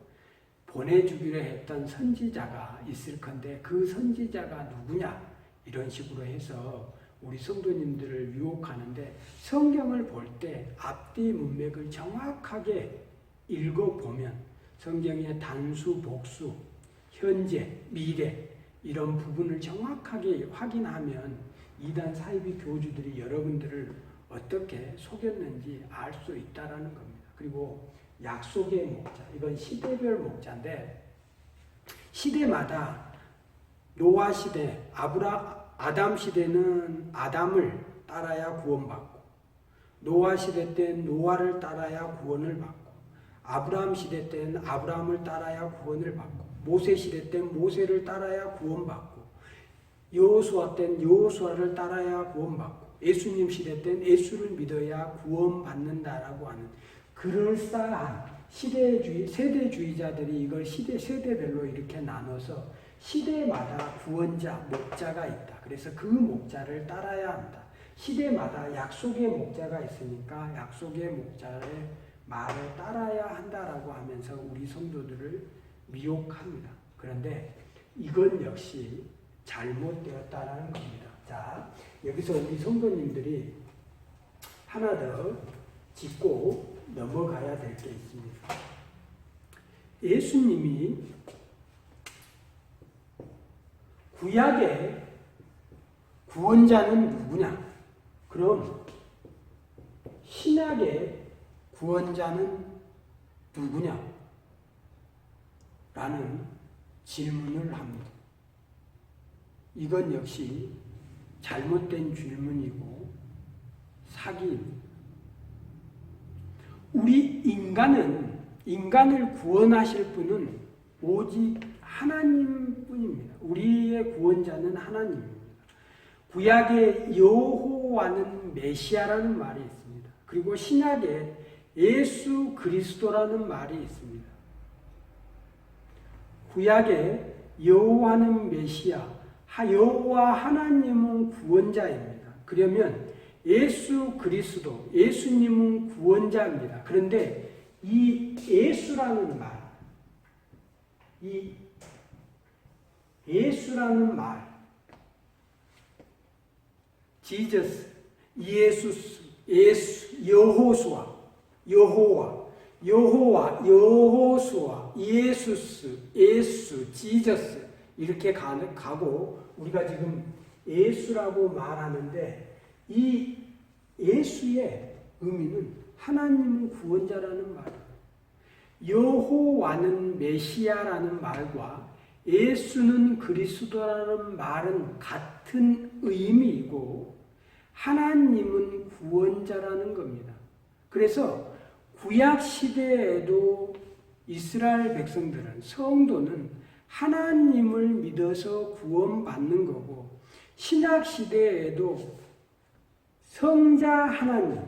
보내주기로 했던 선지자가 있을 건데 그 선지자가 누구냐, 이런 식으로 해서 우리 성도님들을 유혹하는데, 성경을 볼 때 앞뒤 문맥을 정확하게 읽어보면 성경의 단수, 복수, 현재, 미래 이런 부분을 정확하게 확인하면 이단 사이비 교주들이 여러분들을 어떻게 속였는지 알 수 있다는 겁니다. 그리고 약속의 목자, 이건 시대별 목자인데, 시대마다 노아 시대, 아담 시대는 아담을 따라야 구원받고, 노아 시대 때는 노아를 따라야 구원을 받고, 아브라함 시대 때는 아브라함을 따라야 구원을 받고, 모세 시대 때는 모세를 따라야 구원받고, 여호수아 때는 여호수아를 따라야 구원받고, 예수님 시대 때는 예수를 믿어야 구원받는다라고 하는 그럴싸한 세대주의자들이 이걸 세대별로 이렇게 나눠서 시대마다 구원자, 목자가 있다. 그래서 그 목자를 따라야 한다. 시대마다 약속의 목자가 있으니까 약속의 목자의 말을 따라야 한다라고 하면서 우리 성도들을 미혹합니다. 그런데 이건 역시 잘못되었다라는 겁니다. 자, 여기서 우리 성도님들이 하나 더 짚고 넘어가야 될 게 있습니다. 예수님이 구약의 구원자는 누구냐? 그럼 신약의 구원자는 누구냐? 라는 질문을 합니다. 이건 역시 잘못된 질문이고 사기입니다. 우리 인간을 구원하실 분은 오직 하나님뿐입니다. 우리의 구원자는 하나님입니다. 구약에 여호와는 메시아라는 말이 있습니다. 그리고 신약에 예수 그리스도라는 말이 있습니다. 구약에 여호와는 메시아, 여호와 하나님은 구원자입니다. 그러면 예수 그리스도, 예수님은 구원자입니다. 그런데 이 예수라는 말, 이 예수라는 말, 지저스, 예수, 여호수아, 여호와, 여호와, 여호수아, 예수, 지저스 이렇게 가고 우리가 지금 예수라고 말하는데 이 예수의 의미는 하나님은 구원자라는 말이에요. 여호와는 메시아라는 말과 예수는 그리스도라는 말은 같은 의미이고 하나님은 구원자라는 겁니다. 그래서 구약 시대에도 이스라엘 백성들은 성도는 하나님을 믿어서 구원받는 거고 신약 시대에도 성자 하나님,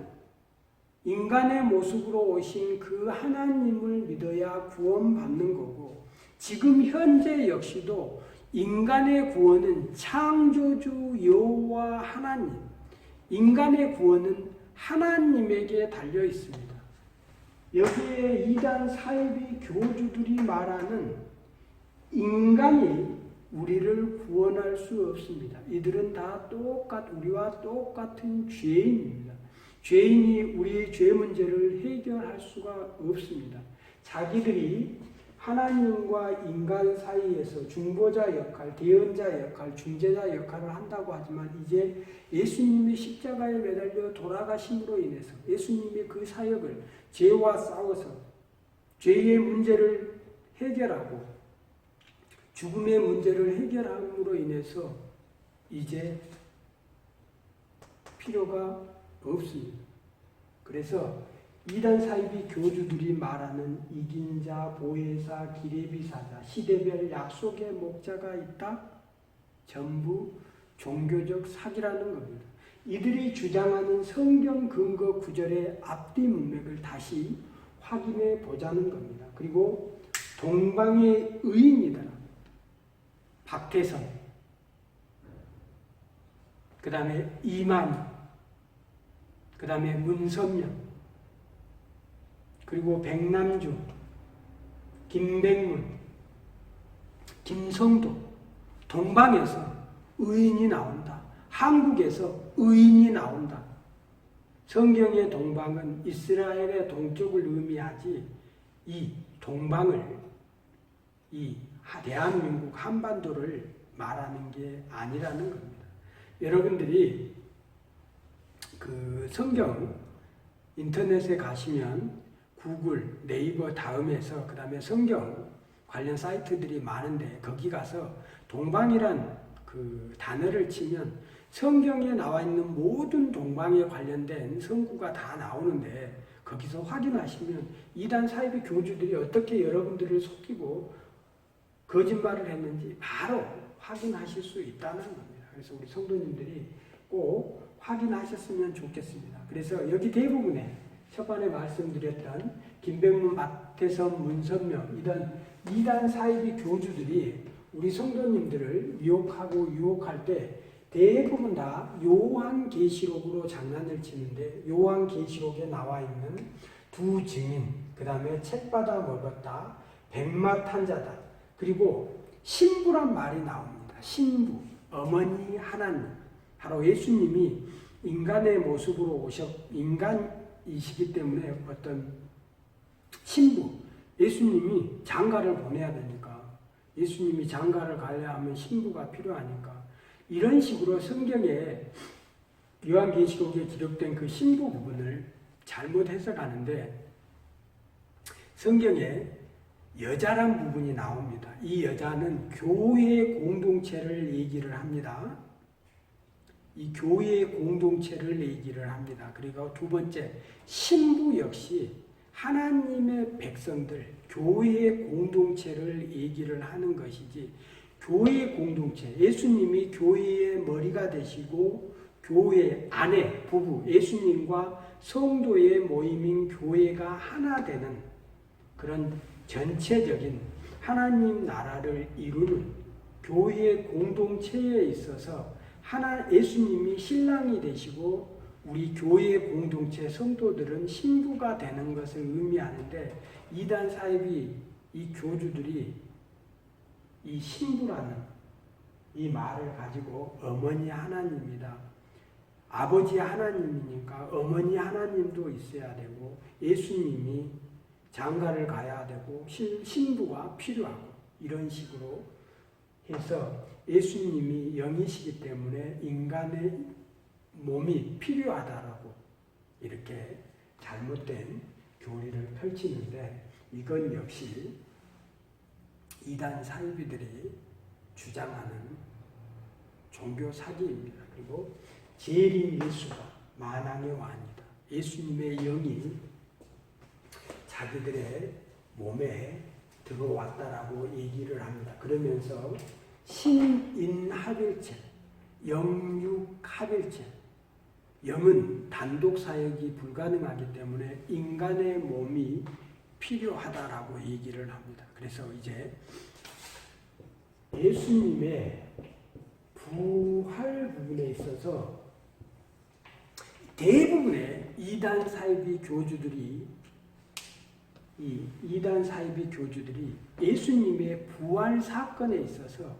인간의 모습으로 오신 그 하나님을 믿어야 구원받는 거고 지금 현재 역시도 인간의 구원은 창조주 여호와 하나님, 인간의 구원은 하나님에게 달려 있습니다. 여기에 이단 사이비 교주들이 말하는 인간이 우리를 구원할 수 없습니다. 이들은 다 우리와 똑같은 죄인입니다. 죄인이 우리의 죄 문제를 해결할 수가 없습니다. 자기들이 하나님과 인간 사이에서 중보자 역할, 대언자 역할, 중재자 역할을 한다고 하지만 이제 예수님이 십자가에 매달려 돌아가심으로 인해서 예수님이 그 사역을 죄와 싸워서 죄의 문제를 해결하고 죽음의 문제를 해결함으로 인해서 이제 필요가 없습니다. 그래서 이단 사이비 교주들이 말하는 이긴 자, 보혜사, 기레비사자, 시대별 약속의 목자가 있다? 전부 종교적 사기라는 겁니다. 이들이 주장하는 성경 근거 구절의 앞뒤 문맥을 다시 확인해 보자는 겁니다. 그리고 동방의 의인이다. 박태선, 그 다음에 이만희, 그 다음에 문선명, 그리고 백남주, 김백문, 김성도, 동방에서 의인이 나온다. 한국에서 의인이 나온다. 성경의 동방은 이스라엘의 동쪽을 의미하지 이 동방을 이 대한민국 한반도를 말하는 게 아니라는 겁니다. 여러분들이 그 성경 인터넷에 가시면 구글, 네이버 다음에서 그 다음에 성경 관련 사이트들이 많은데 거기 가서 동방이란 그 단어를 치면 성경에 나와 있는 모든 동방에 관련된 성구가 다 나오는데 거기서 확인하시면 이단 사이비 교주들이 어떻게 여러분들을 속이고 거짓말을 했는지 바로 확인하실 수 있다는 겁니다. 그래서 우리 성도님들이 꼭 확인하셨으면 좋겠습니다. 그래서 여기 대부분의 초반에 말씀드렸던 김백문, 박태선, 문선명 이단 사이비 교주들이 우리 성도님들을 미혹하고 유혹할 때 대부분 다 요한계시록으로 장난을 치는데 요한계시록에 나와 있는 두 증인, 그 다음에 책받아 먹었다, 백마탄자다, 그리고 신부란 말이 나옵니다. 신부, 어머니 하나님. 바로 예수님이 인간의 모습으로 인간이시기 때문에 어떤 신부, 예수님이 장가를 보내야 되니까 예수님이 장가를 가려 하면 신부가 필요하니까 이런 식으로 성경에 요한계시록에 기록된 그 신부 부분을 잘못 해석하는데 성경에 여자란 부분이 나옵니다. 이 여자는 교회 공동체를 얘기를 합니다. 이 교회의 공동체를 얘기를 합니다. 그리고 두 번째, 신부 역시 하나님의 백성들, 교회의 공동체를 얘기를 하는 것이지 교회의 공동체, 예수님이 교회의 머리가 되시고 교회 아내, 부부, 예수님과 성도의 모임인 교회가 하나 되는 그런 전체적인 하나님 나라를 이루는 교회의 공동체에 있어서 예수님이 신랑이 되시고 우리 교회 공동체 성도들은 신부가 되는 것을 의미하는데 이단 사이비 이 교주들이 이 신부라는 이 말을 가지고 어머니 하나님이다. 아버지 하나님이니까 어머니 하나님도 있어야 되고 예수님이 장가를 가야 되고 신부가 필요하고 이런 식으로 해서 예수님이 영이시기 때문에 인간의 몸이 필요하다라고 이렇게 잘못된 교리를 펼치는데 이건 역시 이단 사이비들이 주장하는 종교 사기입니다. 그리고 재림 예수가 만왕의 왕이다. 예수님의 영이 자기들의 몸에 들어왔다라고 얘기를 합니다. 그러면서 신인합일체, 영육합일체, 영은 단독 사역이 불가능하기 때문에 인간의 몸이 필요하다라고 얘기를 합니다. 그래서 이제 예수님의 부활 부분에 있어서 대부분의 이단 사이비 교주들이 예수님의 부활 사건에 있어서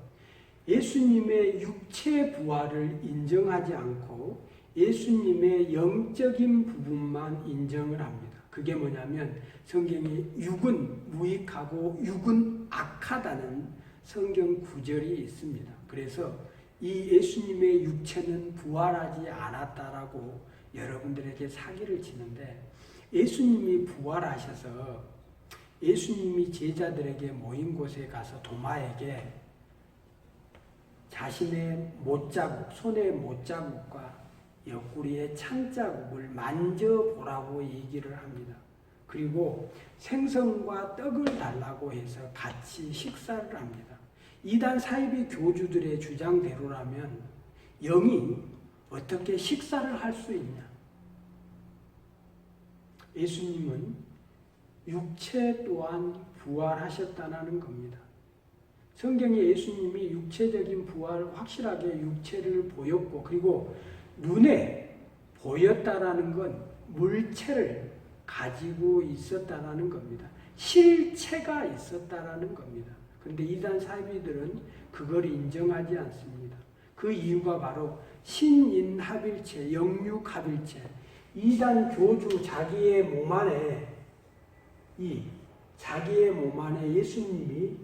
예수님의 육체 부활을 인정하지 않고 예수님의 영적인 부분만 인정을 합니다. 그게 뭐냐면 성경에 육은 무익하고 육은 악하다는 성경 구절이 있습니다. 그래서 이 예수님의 육체는 부활하지 않았다라고 여러분들에게 사기를 치는데 예수님이 부활하셔서 예수님이 제자들에게 모인 곳에 가서 도마에게 자신의 못자국, 손의 못자국과 옆구리의 창자국을 만져보라고 얘기를 합니다. 그리고 생선과 떡을 달라고 해서 같이 식사를 합니다. 이단 사이비 교주들의 주장대로라면 영이 어떻게 식사를 할 수 있냐? 예수님은 육체 또한 부활하셨다는 겁니다. 성경에 예수님이 육체적인 부활, 확실하게 육체를 보였고 그리고 눈에 보였다라는 건 물체를 가지고 있었다라는 겁니다. 실체가 있었다라는 겁니다. 그런데 이단 사이비들은 그걸 인정하지 않습니다. 그 이유가 바로 신인합일체, 영육합일체, 이단 교주 자기의 몸 안에 예수님이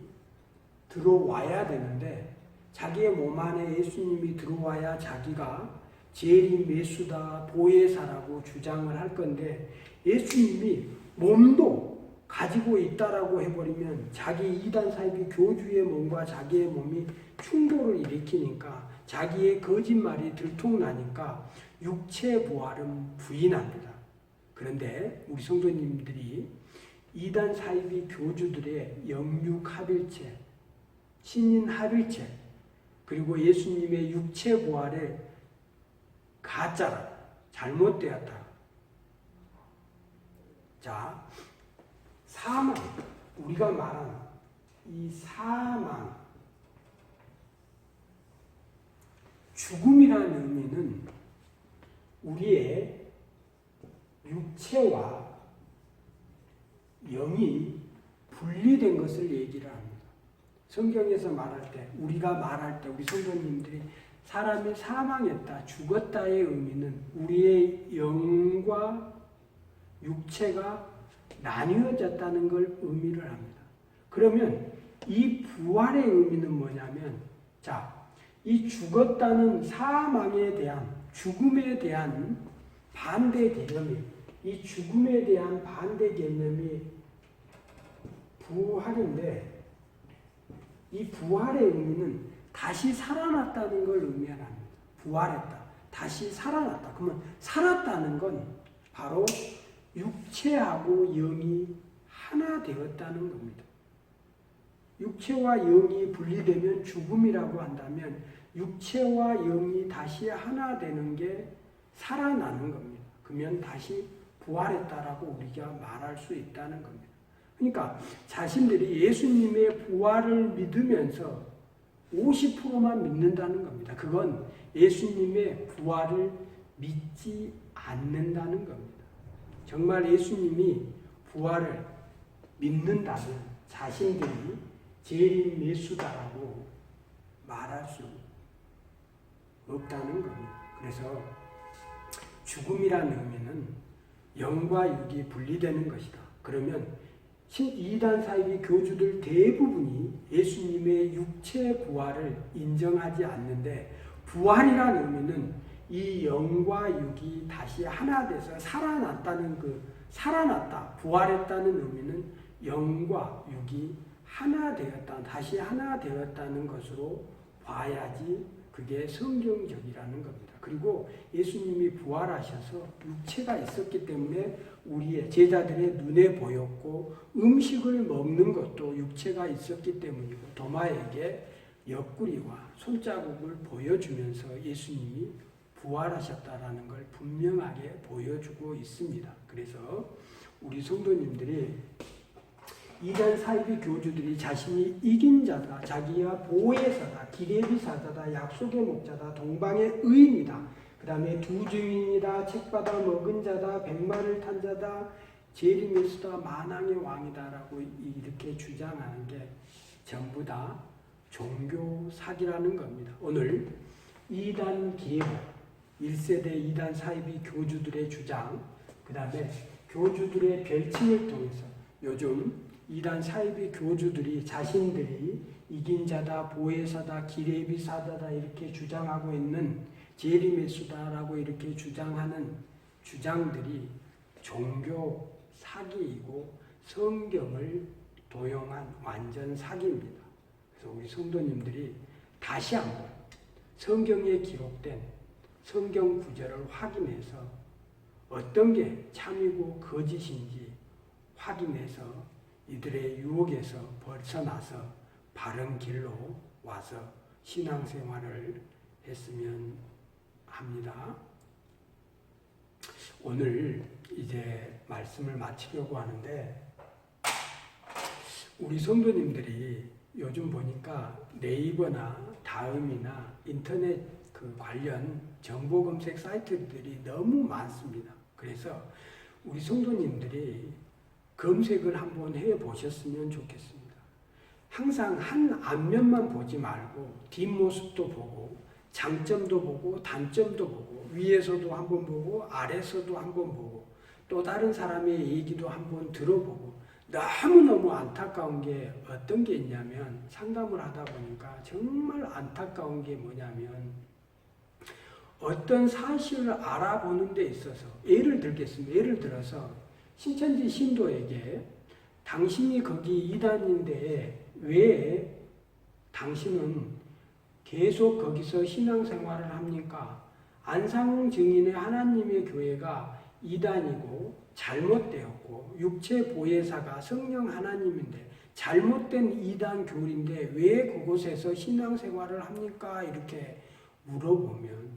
들어와야 되는데 자기의 몸 안에 예수님이 들어와야 자기가 재림 예수다, 보혜사라고 주장을 할 건데 예수님이 몸도 가지고 있다라고 해버리면 자기 이단 사이비 교주의 몸과 자기의 몸이 충돌을 일으키니까 자기의 거짓말이 들통나니까 육체 부활은 부인합니다. 그런데 우리 성도님들이 이단 사이비 교주들의 영육합일체, 신인합일체, 그리고 예수님의 육체 부활의 가짜라, 잘못되었다. 자, 사망, 우리가 말한 이 사망, 죽음이라는 의미는 우리의 육체와 영이 분리된 것을 얘기를 합니다. 성경에서 말할 때, 우리가 말할 때, 우리 성도님들이 사람이 사망했다, 죽었다의 의미는 우리의 영과 육체가 나뉘어졌다는 걸 의미를 합니다. 그러면 이 부활의 의미는 뭐냐면, 자, 이 죽었다는 사망에 대한, 죽음에 대한 반대 개념이, 이 죽음에 대한 반대 개념이 부활인데, 이 부활의 의미는 다시 살아났다는 걸 의미합니다. 부활했다. 다시 살아났다. 그러면 살았다는 건 바로 육체하고 영이 하나 되었다는 겁니다. 육체와 영이 분리되면 죽음이라고 한다면 육체와 영이 다시 하나 되는 게 살아나는 겁니다. 그러면 다시 부활했다라고 우리가 말할 수 있다는 겁니다. 그러니까 자신들이 예수님의 부활을 믿으면서 50%만 믿는다는 겁니다. 그건 예수님의 부활을 믿지 않는다는 겁니다. 정말 예수님이 부활을 믿는다면 자신들이 재림 예수다라고 말할 수 없다는 겁니다. 그래서 죽음이라는 의미는 영과 육이 분리되는 것이다. 그러면 이단 사이비 교주들 대부분이 예수님의 육체 부활을 인정하지 않는데, 부활이라는 의미는 이 영과 육이 다시 하나 돼서 살아났다는 살아났다, 부활했다는 의미는 영과 육이 하나 되었다, 다시 하나 되었다는 것으로 봐야지 그게 성경적이라는 겁니다. 그리고 예수님이 부활하셔서 육체가 있었기 때문에 우리의 제자들의 눈에 보였고, 음식을 먹는 것도 육체가 있었기 때문이고, 도마에게 옆구리와 손자국을 보여주면서 예수님이 부활하셨다라는 걸 분명하게 보여주고 있습니다. 그래서 우리 성도님들이 이단 사이비 교주들이 자신이 이긴 자다, 자기가 보혜사다, 기레비사자다, 약속의 목자다, 동방의 의인이다, 그 다음에 두 주인이다, 책받아 먹은 자다, 백마를 탄 자다, 제리메스다, 만왕의 왕이다라고 이렇게 주장하는 게 전부 다 종교 사기라는 겁니다. 오늘 이단 계보, 1세대 이단 사이비 교주들의 주장, 그 다음에 교주들의 별칭을 통해서 요즘 이단 사이비 교주들이 자신들이 이긴 자다, 보혜사다, 기레비사다다 이렇게 주장하고 있는, 제리메수다라고 이렇게 주장하는 주장들이 종교 사기이고 성경을 도용한 완전 사기입니다. 그래서 우리 성도님들이 다시 한번 성경에 기록된 성경 구절을 확인해서 어떤 게 참이고 거짓인지 확인해서 이들의 유혹에서 벗어나서 바른 길로 와서 신앙생활을 했으면 합니다. 오늘 이제 말씀을 마치려고 하는데, 우리 성도님들이 요즘 보니까 네이버나 다음이나 인터넷 관련 정보 검색 사이트들이 너무 많습니다. 그래서 우리 성도님들이 검색을 한번 해보셨으면 좋겠습니다. 항상 한 앞면만 보지 말고 뒷모습도 보고, 장점도 보고, 단점도 보고, 위에서도 한번 보고, 아래서도 한번 보고, 또 다른 사람의 얘기도 한번 들어보고. 너무너무 안타까운 게 어떤 게 있냐면, 상담을 하다 보니까 정말 안타까운 게 뭐냐면, 어떤 사실을 알아보는 데 있어서, 예를 들겠습니다. 예를 들어서 신천지 신도에게 당신이 거기 이단인데 왜 당신은 계속 거기서 신앙생활을 합니까? 안상홍 증인의 하나님의 교회가 이단이고 잘못되었고, 육체 보혜사가 성령 하나님인데 잘못된 이단 교리인데 왜 그곳에서 신앙생활을 합니까? 이렇게 물어보면,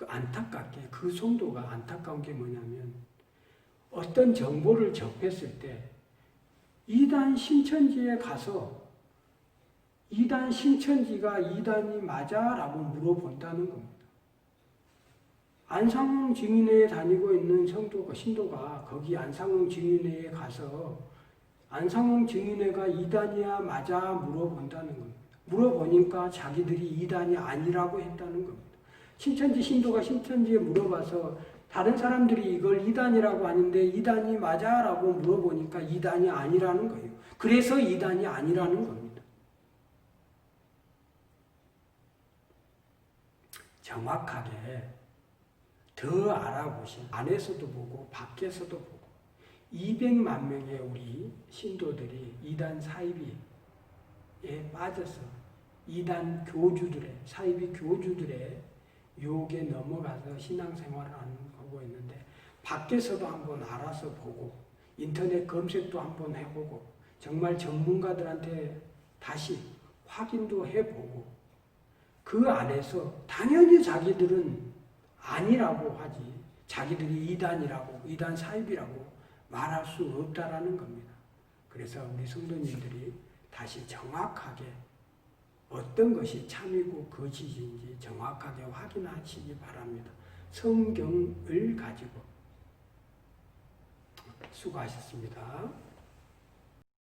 안타깝게 그 성도가 안타까운 게 뭐냐면, 어떤 정보를 접했을 때 이단 신천지에 가서 이단 신천지가 이단이 맞아? 라고 물어본다는 겁니다. 안상홍 증인회에 다니고 있는 신도가 거기 안상홍 증인회에 가서 안상홍 증인회가 이단이야 맞아? 물어본다는 겁니다. 물어보니까 자기들이 이단이 아니라고 했다는 겁니다. 신천지 신도가 신천지에 물어봐서 다른 사람들이 이걸 이단이라고 하는데 이단이 맞아? 라고 물어보니까 이단이 아니라는 거예요. 그래서 이단이 아니라는 겁니다. 정확하게 더 알아보신, 안에서도 보고 밖에서도 보고 200만 명의 우리 신도들이 이단 사이비에 빠져서 이단 교주들의, 사이비 교주들의 유혹에 넘어가서 신앙생활을 하고 있는데, 밖에서도 한번 알아서 보고 인터넷 검색도 한번 해보고 정말 전문가들한테 다시 확인도 해보고, 그 안에서 당연히 자기들은 아니라고 하지, 자기들이 이단이라고, 이단 사입이라고 말할 수 없다라는 겁니다. 그래서 우리 성도님들이 다시 정확하게 어떤 것이 참이고 거짓인지 정확하게 확인하시기 바랍니다. 성경을 가지고. 수고하셨습니다.